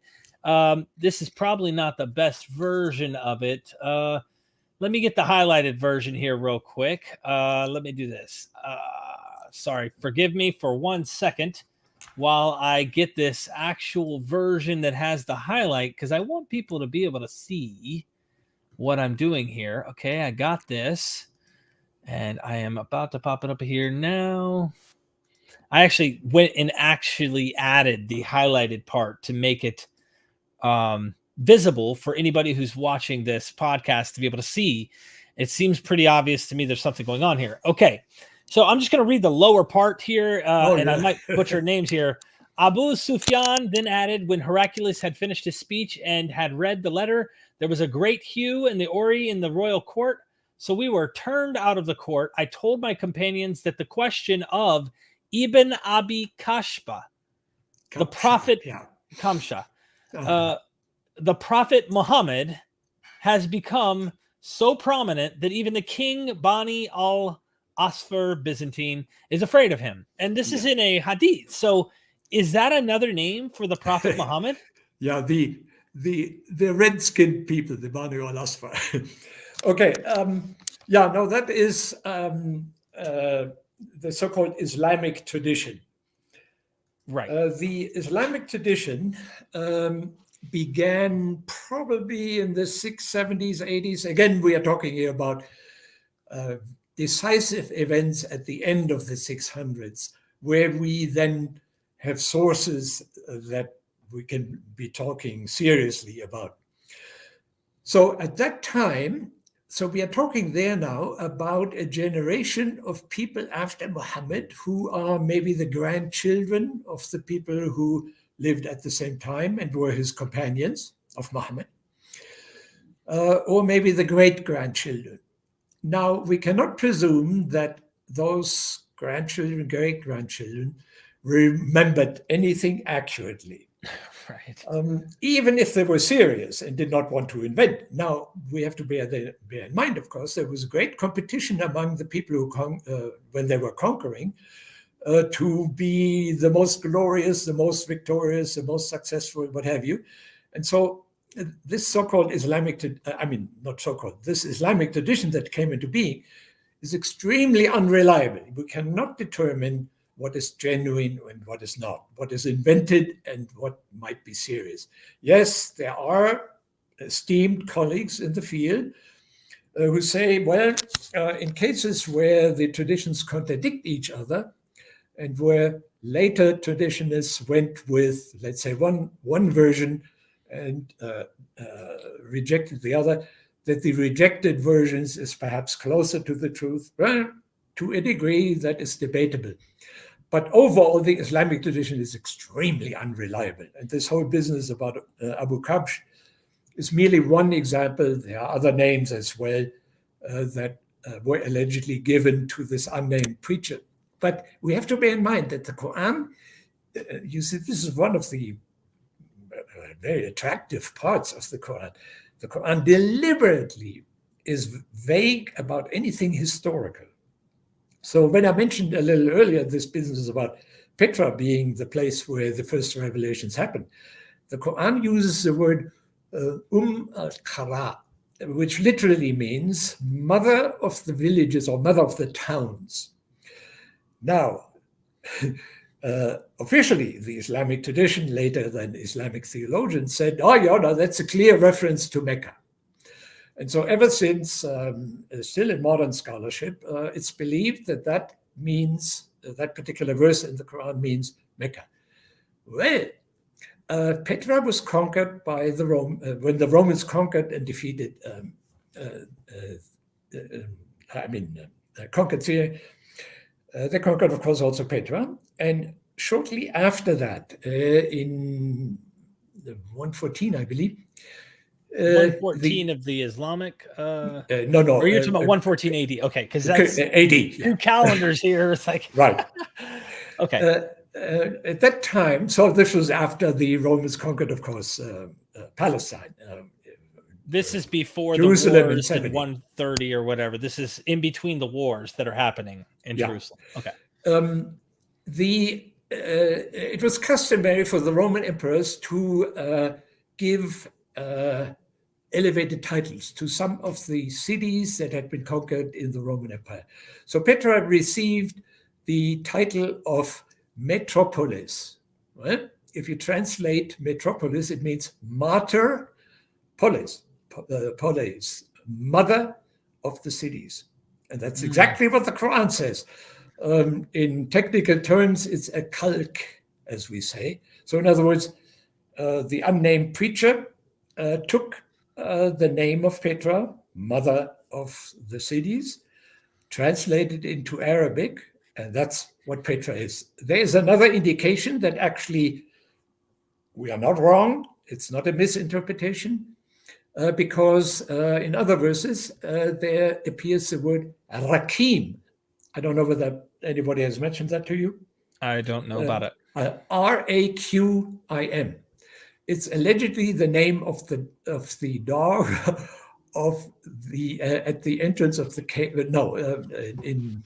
Speaker 1: This is probably not the best version of it. Let me get the highlighted version here real quick. Let me do this. Sorry, forgive me for 1 second while I get this actual version that has the highlight, because I want people to be able to see what I'm doing here. Okay, I got this, and I am about to pop it up here now. I actually went and actually added the highlighted part to make it visible for anybody who's watching this podcast to be able to see. It seems pretty obvious to me there's something going on here. Okay, so I'm just going to read the lower part here, and I might butcher names here. Abu Sufyan then added, when Heraclius had finished his speech and had read the letter, there was a great hue in the Ori in the royal court. So we were turned out of the court. I told my companions that the question of Ibn Abi Kashba, the prophet, Kamsha, the prophet Muhammad, has become so prominent that even the king Bani al-Asfar Byzantine is afraid of him. And this is in a hadith. So is that another name for the prophet Muhammad?
Speaker 2: Yeah, the red-skinned people, the Bani al-Asfar. Okay, that is the so-called Islamic tradition.
Speaker 1: Right.
Speaker 2: The Islamic tradition began probably in the 670s, 80s. Again, we are talking here about decisive events at the end of the 600s, where we then have sources that we can be talking seriously about. So at that time, so we are talking there now about a generation of people after Muhammad who are maybe the grandchildren of the people who lived at the same time and were his companions of Muhammad, or maybe the great-grandchildren. Now, we cannot presume that those grandchildren, great-grandchildren, remembered anything accurately.
Speaker 1: Right.
Speaker 2: Even if they were serious and did not want to invent. Now, we have to bear in mind, of course, there was great competition among the people who, when they were conquering, to be the most glorious, the most victorious, the most successful, what have you. And so this so-called Islamic, this Islamic tradition that came into being is extremely unreliable. We cannot determine what is genuine and what is not, what is invented and what might be serious. Yes, there are esteemed colleagues in the field who say, well, in cases where the traditions contradict each other and where later traditionists went with, let's say, one version and rejected the other, that the rejected versions is perhaps closer to the truth. Well, to a degree that is debatable. But overall, the Islamic tradition is extremely unreliable. And this whole business about Abu Kabsh is merely one example. There are other names as well that were allegedly given to this unnamed preacher. But we have to bear in mind that the Quran, you see, this is one of the very attractive parts of the Quran. The Quran deliberately is vague about anything historical. So when I mentioned a little earlier this business about Petra being the place where the first revelations happened, the Quran uses the word al-Qara, which literally means mother of the villages or mother of the towns. Now, officially, the Islamic tradition, later than Islamic theologians, said, oh, yeah, no, that's a clear reference to Mecca. And so ever since, still in modern scholarship, it's believed that means, that particular verse in the Quran means Mecca. Well, Petra was conquered by the when the Romans conquered and defeated, conquered Syria. They conquered, of course, also Petra. And shortly after that, in 114, I believe,
Speaker 1: 114 of the Islamic?
Speaker 2: No.
Speaker 1: Or you're talking about 114 AD? Okay, because that's
Speaker 2: AD.
Speaker 1: two calendars here. It's like
Speaker 2: right.
Speaker 1: Okay.
Speaker 2: at that time, so this was after the Romans conquered, of course, Palestine.
Speaker 1: This is before
Speaker 2: Jerusalem
Speaker 1: the
Speaker 2: in
Speaker 1: wars in
Speaker 2: 70.
Speaker 1: 130 or whatever. This is in between the wars that are happening in Jerusalem. Okay.
Speaker 2: It was customary for the Roman emperors to give elevated titles to some of the cities that had been conquered in the Roman Empire. So Petra received the title of metropolis. Right? If you translate metropolis, it means martyr polis, polis, mother of the cities. And that's exactly what the Quran says. In technical terms, it's a kalk, as we say. So in other words, the unnamed preacher took the name of Petra, mother of the cities, translated into Arabic, and that's what Petra is. There is another indication that actually we are not wrong. It's not a misinterpretation, because in other verses, there appears the word Rakim. I don't know whether anybody has mentioned that to you.
Speaker 1: I don't know about it.
Speaker 2: Raqim. It's allegedly the name of the dog of the at the entrance of the cave. No, in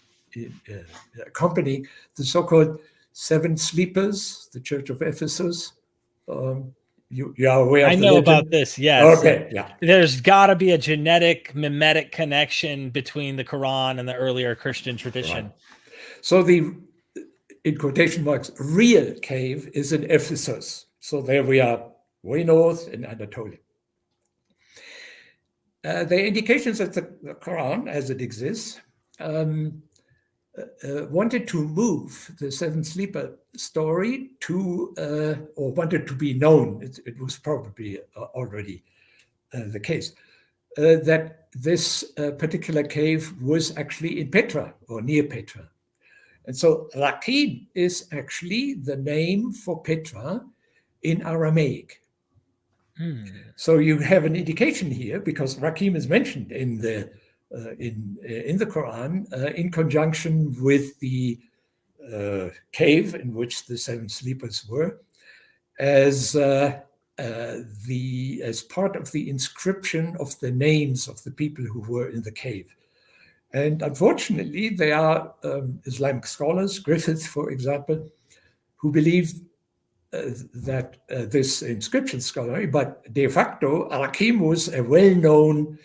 Speaker 2: accompanying the so-called Seven Sleepers, the Church of Ephesus. You are aware of
Speaker 1: I
Speaker 2: the
Speaker 1: know
Speaker 2: legend?
Speaker 1: about this, yes.
Speaker 2: Okay, yeah.
Speaker 1: There's got to be a genetic, mimetic connection between the Quran and the earlier Christian tradition.
Speaker 2: Right. So the, in quotation marks, real cave is in Ephesus. So there we are, way north in Anatolia. There are indications that the Quran, as it exists, wanted to move the Seven Sleeper story to, or wanted to be known, it was probably already the case, that this particular cave was actually in Petra or near Petra. And so Rakim is actually the name for Petra in Aramaic. So you have an indication here, because Rakim is mentioned in the Quran in conjunction with the cave in which the Seven Sleepers were, as part of the inscription of the names of the people who were in the cave. And unfortunately, there are Islamic scholars, Griffith, for example, who believe that this inscription scholarly, but de facto, Rakim was a well-known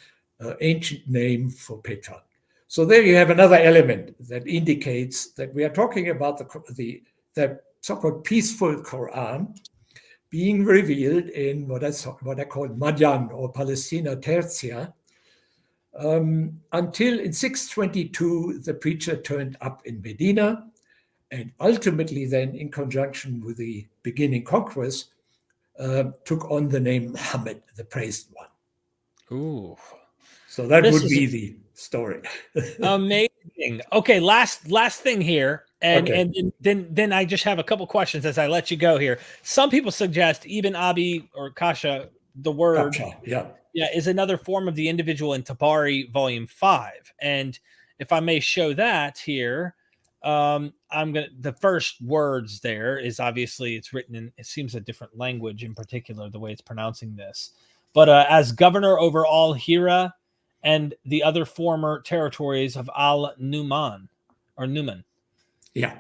Speaker 2: ancient name for Petra. So there you have another element that indicates that we are talking about the so-called peaceful Quran being revealed in what I call Madian or Palestina Tertia, until in 622 the preacher turned up in Medina, and ultimately then, in conjunction with the beginning conquest, took on the name Muhammad, the praised one.
Speaker 1: Ooh.
Speaker 2: So that would be the story.
Speaker 1: Amazing. Okay, last thing here, and
Speaker 2: Okay.
Speaker 1: and then I just have a couple questions as I let you go here. Some people suggest Ibn Abi or Kasha, the word,
Speaker 2: Yeah.
Speaker 1: is another form of the individual in Tabari Volume 5. And if I may show that here, the first words there is obviously it's written in, it seems a different language in particular, the way it's pronouncing this. But as governor over all Hira and the other former territories of Al-Numan or Numan.
Speaker 2: Yeah.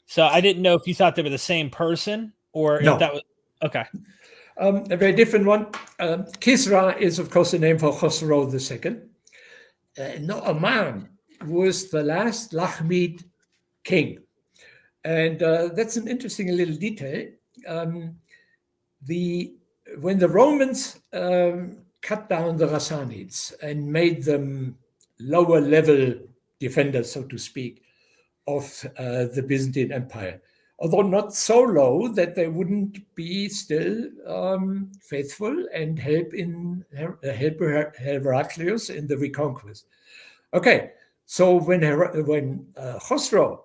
Speaker 1: So I didn't know if you thought they were the same person or
Speaker 2: No.
Speaker 1: if that was okay.
Speaker 2: A very different one. Kisra is, of course, the name for Khosrow II. Nu'man was the last Lakhmid king. And that's an interesting little detail. When the Romans cut down the Sassanids and made them lower level defenders, so to speak, of the Byzantine Empire, although not so low that they wouldn't be still faithful and help Heraclius in the reconquest. Okay, so when Khosrow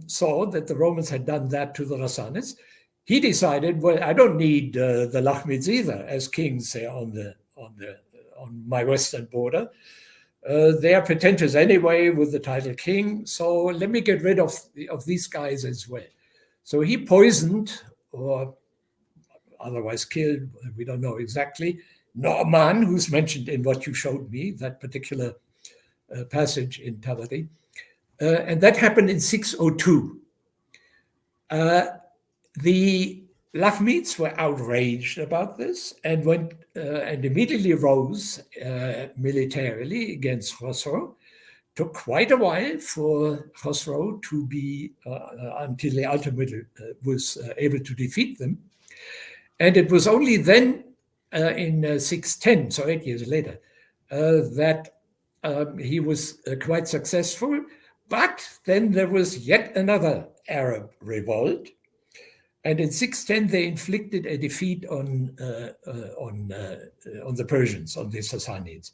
Speaker 2: saw that the Romans had done that to the Sassanids, he decided, well, I don't need the Lakhmids either as kings there on my western border. They are pretentious anyway with the title king, so let me get rid of these guys as well. So he poisoned, or otherwise killed, we don't know exactly, Norman, who's mentioned in what you showed me, that particular passage in Tabari. And that happened in 602. The Lahmids were outraged about this and went and immediately rose militarily against Khosrow. Took quite a while for Khosrow to be, until they ultimately was able to defeat them. And it was only then in 610, so 8 years later, that he was quite successful. But then there was yet another Arab revolt. And in 610, they inflicted a defeat on the Persians, on the Sassanids.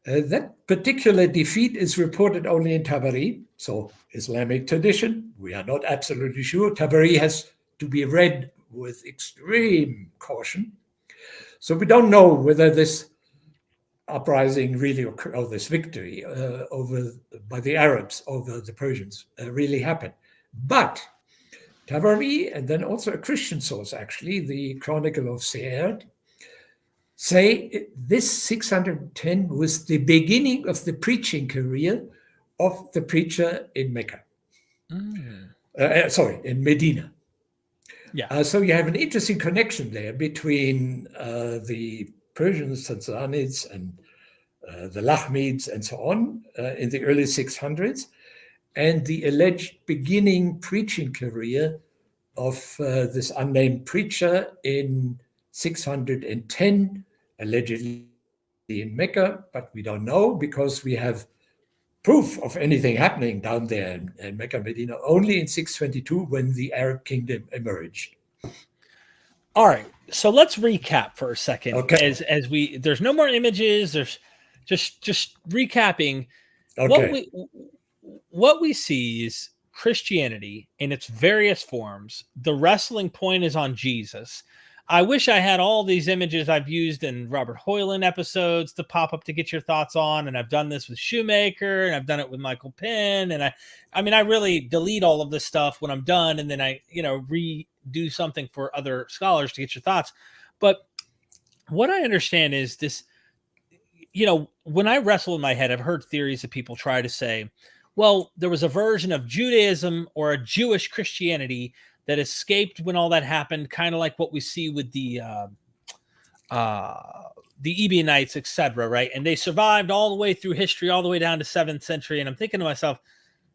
Speaker 2: That particular defeat is reported only in Tabari, so Islamic tradition. We are not absolutely sure. Tabari has to be read with extreme caution. So we don't know whether this uprising really occurred, or this victory by the Arabs over the Persians really happened. But Tabari, and then also a Christian source, actually, the Chronicle of Sa'ad, say this 610 was the beginning of the preaching career of the preacher in Mecca. In Medina.
Speaker 1: Yeah.
Speaker 2: So you have an interesting connection there between the Persians, Sassanids, and the Lahmids, and so on, in the early 600s, and the alleged beginning preaching career of this unnamed preacher in 610, allegedly in Mecca, but we don't know because we have proof of anything happening down there in Mecca, Medina, only in 622 when the Arab kingdom emerged.
Speaker 1: All right, so let's recap for a second.
Speaker 2: Okay.
Speaker 1: As we, there's no more images. There's just recapping.
Speaker 2: Okay.
Speaker 1: What we see is Christianity in its various forms. The wrestling point is on Jesus. I wish I had all these images I've used in Robert Hoyland episodes to pop up to get your thoughts on. And I've done this with Shoemaker, and I've done it with Michael Penn. And I really delete all of this stuff when I'm done. And then I, redo something for other scholars to get your thoughts. But what I understand is this, when I wrestle in my head, I've heard theories that people try to say, well, there was a version of Judaism or a Jewish Christianity that escaped when all that happened, kind of like what we see with the Ebionites, etc., right? And they survived all the way through history, all the way down to 7th century. And I'm thinking to myself,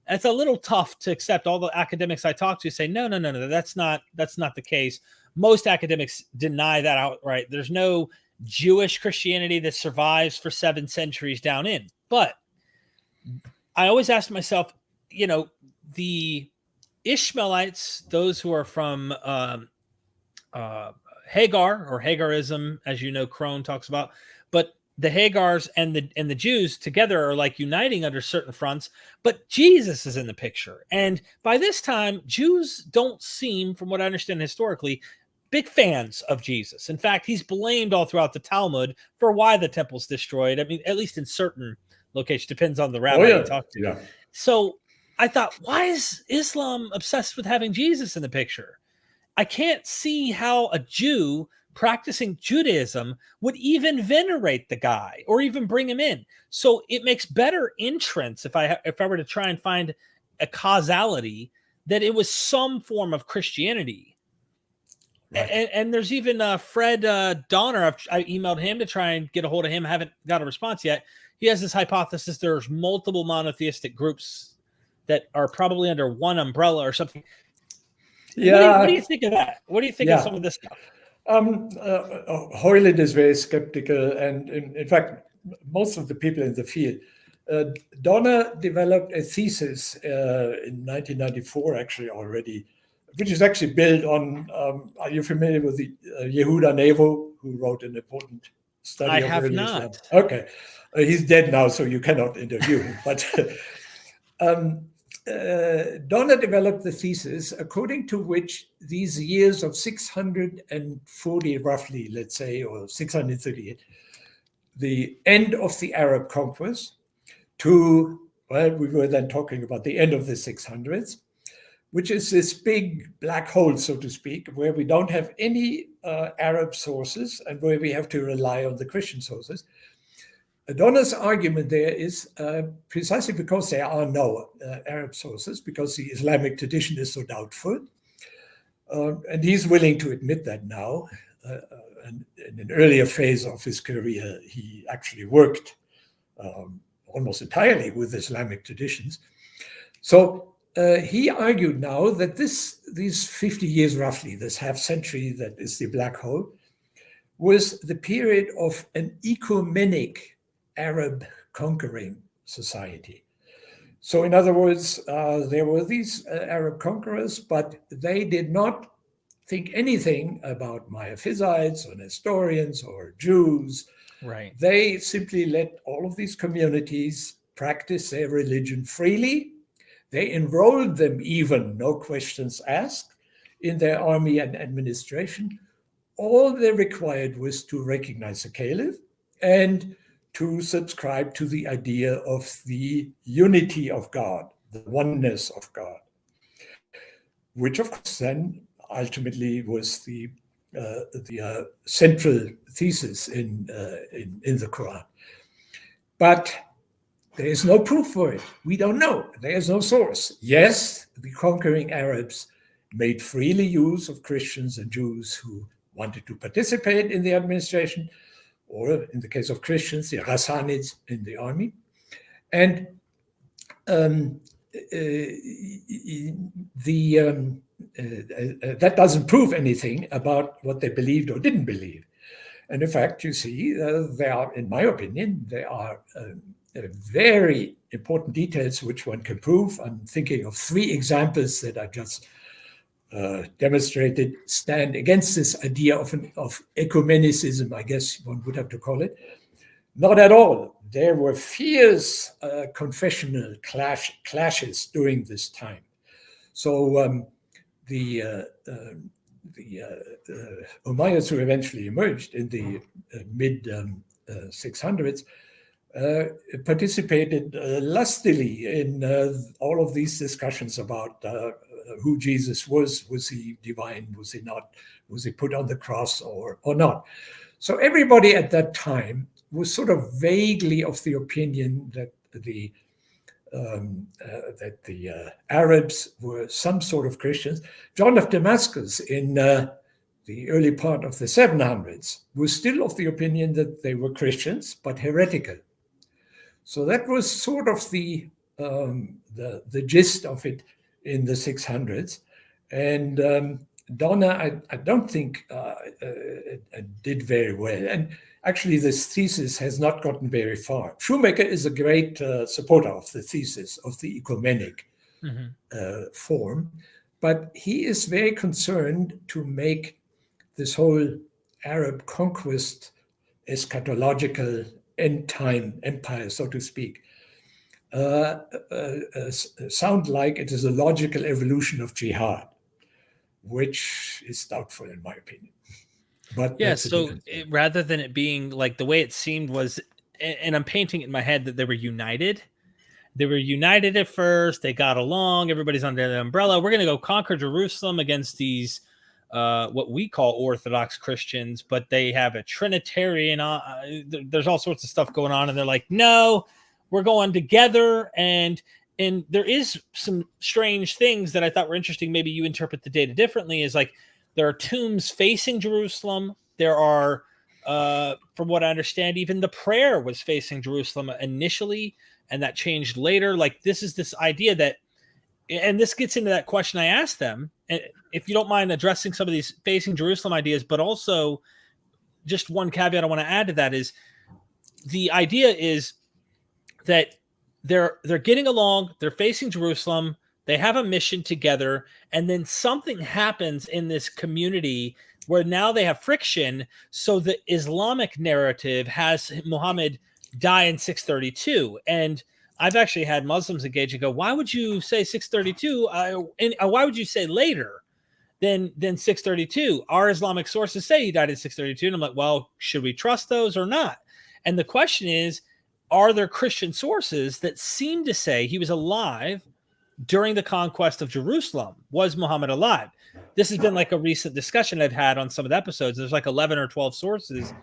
Speaker 1: that's a little tough to accept. All the academics I talk to say, no, that's not the case. Most academics deny that outright. There's no Jewish Christianity that survives for 7 centuries down in. But I always ask myself, the Ishmaelites, those who are from Hagar or Hagarism, as Crone talks about, but the Hagars and the Jews together are like uniting under certain fronts, but Jesus is in the picture. And by this time, Jews don't seem, from what I understand historically, big fans of Jesus. In fact, he's blamed all throughout the Talmud for why the temple's destroyed. I mean, at least in certain locations, depends on the rabbi you talk to.
Speaker 2: Yeah.
Speaker 1: So I thought, why is Islam obsessed with having Jesus in the picture? I can't see how a Jew practicing Judaism would even venerate the guy or even bring him in. So it makes better entrance if I were to try and find a causality that it was some form of Christianity. Right. And there's even Fred Donner. I emailed him to try and get a hold of him. I haven't got a response yet. He has this hypothesis there's multiple monotheistic groups that are probably under one umbrella or something.
Speaker 2: Yeah.
Speaker 1: What do you think of that? What do you think of some of this stuff?
Speaker 2: Hoyland is very skeptical, and in fact, most of the people in the field. Donner developed a thesis in 1994, actually already, which is actually built on. Are you familiar with the Yehuda Nevo, who wrote an important study of early Islam? Okay, he's dead now, so you cannot interview him. But Donner developed the thesis according to which these years of 640, roughly, let's say, or 638, the end of the Arab conquest, to, well, we were then talking about the end of the 600s, which is this big black hole, so to speak, where we don't have any Arab sources and where we have to rely on the Christian sources. Donner's argument there is precisely because there are no Arab sources, because the Islamic tradition is so doubtful. And he's willing to admit that now. And in an earlier phase of his career, he actually worked almost entirely with Islamic traditions. So he argued now that these 50 years roughly, this half century that is the black hole, was the period of an ecumenic Arab conquering society. So in other words, there were these Arab conquerors, but they did not think anything about Miaphysites or Nestorians or Jews.
Speaker 1: Right.
Speaker 2: They simply let all of these communities practice their religion freely. They enrolled them even, no questions asked, in their army and administration. All they required was to recognize the caliph and to subscribe to the idea of the unity of God, the oneness of God, which of course then ultimately was the central thesis in the Quran. But there is no proof for it. We don't know. There is no source. Yes, the conquering Arabs made freely use of Christians and Jews who wanted to participate in the administration, or in the case of Christians, the Sassanids in the army. And that doesn't prove anything about what they believed or didn't believe. And in fact, you see, there are, in my opinion, there are very important details which one can prove. I'm thinking of 3 examples that I just demonstrated stand against this idea of ecumenicism, I guess one would have to call it. Not at all. There were fierce confessional clashes during this time. So the Umayyads, who eventually emerged in the mid 600s, participated lustily in all of these discussions about who Jesus was. Was he divine? Was he not? Was he put on the cross or not? So everybody at that time was sort of vaguely of the opinion that the Arabs were some sort of Christians. John of Damascus in the early part of the 700s was still of the opinion that they were Christians, but heretical. So that was sort of the gist of it in the 600s. And Donner, I don't think did very well. And actually, this thesis has not gotten very far. Shoemaker is a great supporter of the thesis of the ecumenic form, but he is very concerned to make this whole Arab conquest eschatological end-time empire, so to speak, sound like it is a logical evolution of jihad, which is doubtful in my opinion. But
Speaker 1: yeah, so rather than it being like the way it seemed was, and I'm painting it in my head that they were united. They were united at first. They got along. Everybody's under the umbrella. We're going to go conquer Jerusalem against these what we call Orthodox Christians, but they have a Trinitarian. There's all sorts of stuff going on, and they're like, no, we're going together. And there is some strange things that I thought were interesting. Maybe you interpret the data differently. Is like there are tombs facing Jerusalem. There are, from what I understand, even the prayer was facing Jerusalem initially, and that changed later. Like this idea that, and this gets into that question I asked them, if you don't mind addressing some of these facing Jerusalem ideas, but also just one caveat I want to add to that is the idea is that they're getting along, they're facing Jerusalem, they have a mission together, and then something happens in this community where now they have friction. So the Islamic narrative has Muhammad die in 632. And I've actually had Muslims engage and go, why would you say 632? And why would you say later than 632? Our Islamic sources say he died in 632. And I'm like, well, should we trust those or not? And the question is, are there Christian sources that seem to say he was alive during the conquest of Jerusalem? Was Muhammad alive? This has been like a recent discussion I've had on some of the episodes. There's like 11 or 12 sources.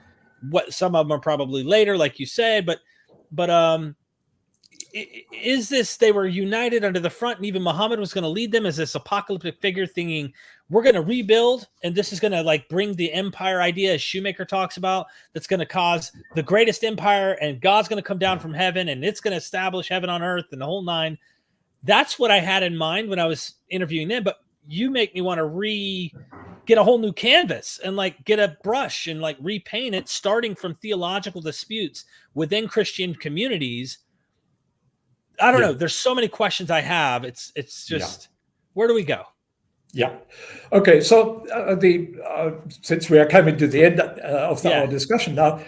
Speaker 1: What some of them are probably later, like you said, but is this they were united under the front, and even Muhammad was going to lead them as this apocalyptic figure, thinking we're going to rebuild, and this is going to like bring the empire idea, as Shoemaker talks about, that's going to cause the greatest empire, and God's going to come down from heaven, and it's going to establish heaven on earth and the whole nine. That's what I had in mind when I was interviewing them. But you make me want to get a whole new canvas and like get a brush and like repaint it, starting from theological disputes within Christian communities. I don't know. There's so many questions I have. It's just, where do we go?
Speaker 2: Yeah. Okay. So since we are coming to the end of our discussion now,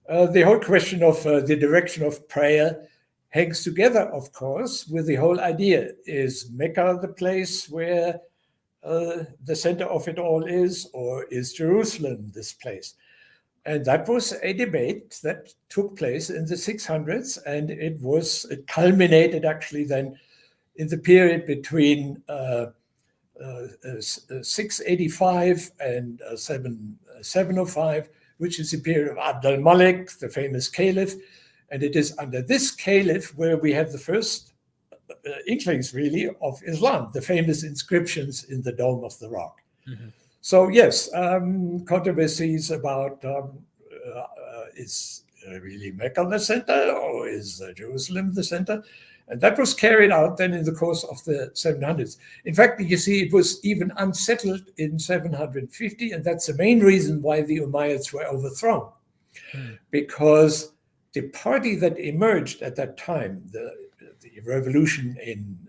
Speaker 2: the whole question of the direction of prayer hangs together, of course, with the whole idea: is Mecca the place where the center of it all is, or is Jerusalem this place? And that was a debate that took place in the 600s, and it culminated actually then in the period between 685 and 705, which is the period of Abd al-Malik, the famous caliph. And it is under this caliph where we have the first inklings, really, of Islam, the famous inscriptions in the Dome of the Rock. Mm-hmm. So yes, controversies about is really Mecca the center, or is Jerusalem the center? And that was carried out then in the course of the 700s. In fact, you see, it was even unsettled in 750, and that's the main reason why the Umayyads were overthrown. Because the party that emerged at that time, the revolution in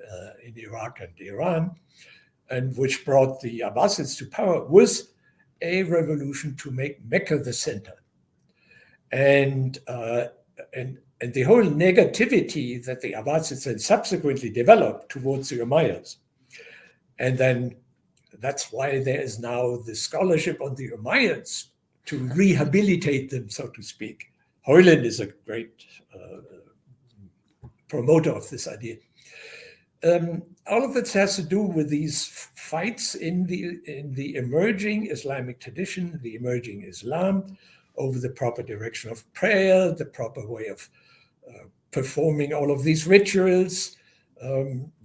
Speaker 2: Iraq and Iran, and which brought the Abbasids to power, was a revolution to make Mecca the center. And the whole negativity that the Abbasids then subsequently developed towards the Umayyads. And then that's why there is now the scholarship on the Umayyads to rehabilitate them, so to speak. Hoyland is a great promoter of this idea. All of it has to do with these fights in the emerging Islamic tradition, the emerging Islam, over the proper direction of prayer, the proper way of performing all of these rituals.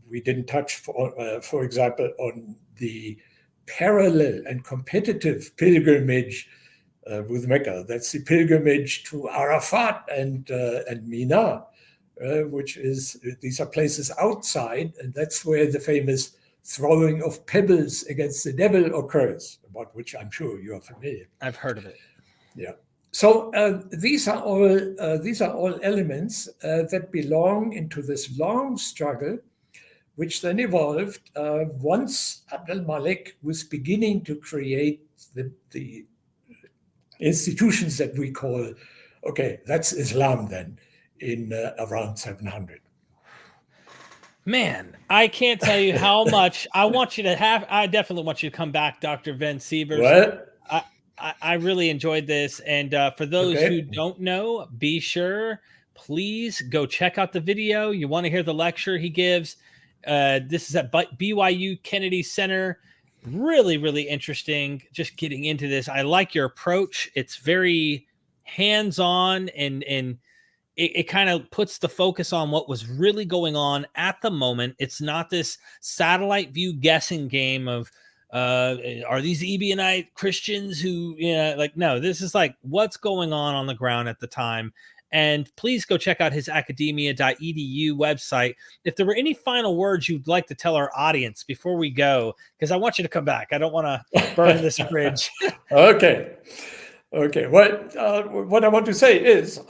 Speaker 2: We didn't touch, for example, on the parallel and competitive pilgrimage with Mecca. That's the pilgrimage to Arafat and Mina, these are places outside, and that's where the famous throwing of pebbles against the devil occurs, about which I'm sure you are familiar.
Speaker 1: I've heard of it.
Speaker 2: Yeah. So these are all elements that belong into this long struggle, which then evolved once Abd al-Malik was beginning to create the institutions that we call, okay, that's Islam then, in around 700.
Speaker 1: Man, I can't tell you how much I want you to have. I definitely want you to come back, Dr. Van Sivers.
Speaker 2: What?
Speaker 1: I really enjoyed this. And for those who don't know, be sure, please go check out the video. You want to hear the lecture he gives. This is at BYU Kennedy Center. Really, really interesting. Just getting into this. I like your approach. It's very hands-on, and it kind of puts the focus on what was really going on at the moment. It's not this satellite view guessing game of, are these Ebionite Christians who, no, this is like what's going on the ground at the time. And please go check out his academia.edu website. If there were any final words you'd like to tell our audience before we go, because I want you to come back. I don't want to burn this bridge.
Speaker 2: Okay. What I want to say is,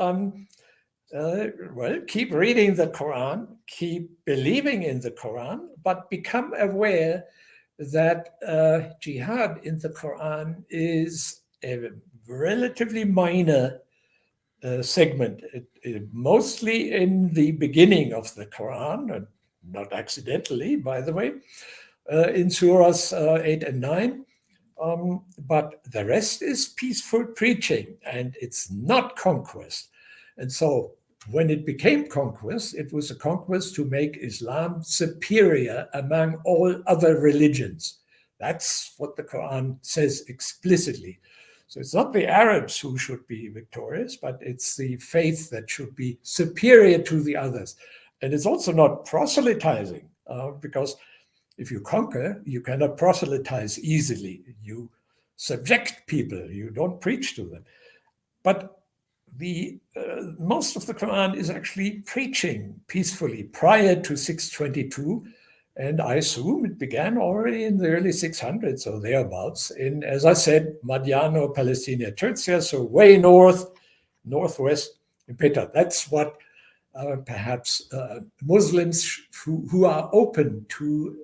Speaker 2: keep reading the Quran, keep believing in the Quran, but become aware that jihad in the Quran is a relatively minor segment, mostly in the beginning of the Quran, and not accidentally, by the way, in surahs 8 and 9. But the rest is peaceful preaching, and it's not conquest. And so when it became conquest, it was a conquest to make Islam superior among all other religions. That's what the Quran says explicitly. So it's not the Arabs who should be victorious, but it's the faith that should be superior to the others. And it's also not proselytizing, because if you conquer, you cannot proselytize easily. You subject people, you don't preach to them. But the most of the Quran is actually preaching peacefully prior to 622, and I assume it began already in the early 600s or thereabouts in, as I said, Madiano, Palestina, Turcia, so way northwest in Petra. That's what perhaps Muslims who are open to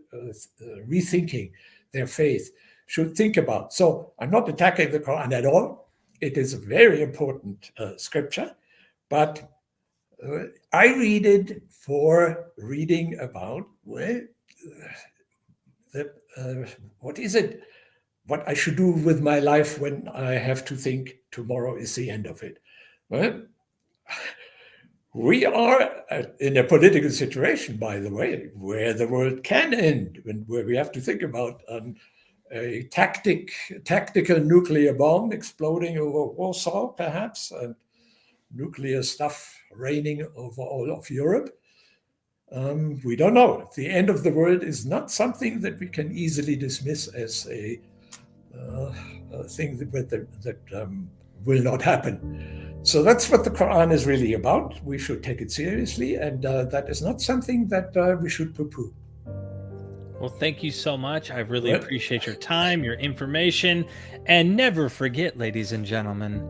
Speaker 2: rethinking their faith should think about. So I'm not attacking the Quran at all. It is a very important scripture, but I read it for reading about, well, what is it? What I should do with my life when I have to think tomorrow is the end of it. Well, we are in a political situation, by the way, where the world can end, and where we have to think about a tactical nuclear bomb exploding over Warsaw, perhaps, and nuclear stuff raining over all of Europe. We don't know. The end of the world is not something that we can easily dismiss as a thing that will not happen. So that's what the Quran is really about. We should take it seriously, and that is not something that we should poo-poo.
Speaker 1: Well, thank you so much. I really appreciate your time, your information, and never forget, ladies and gentlemen,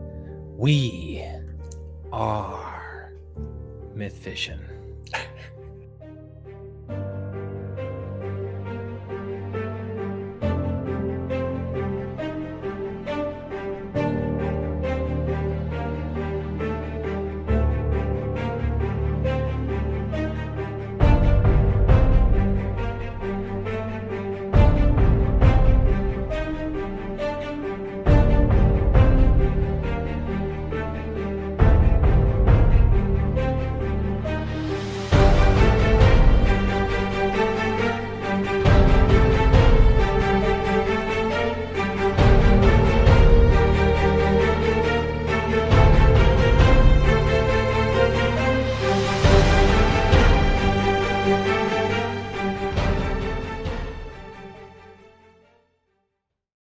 Speaker 1: we are Myth Vision.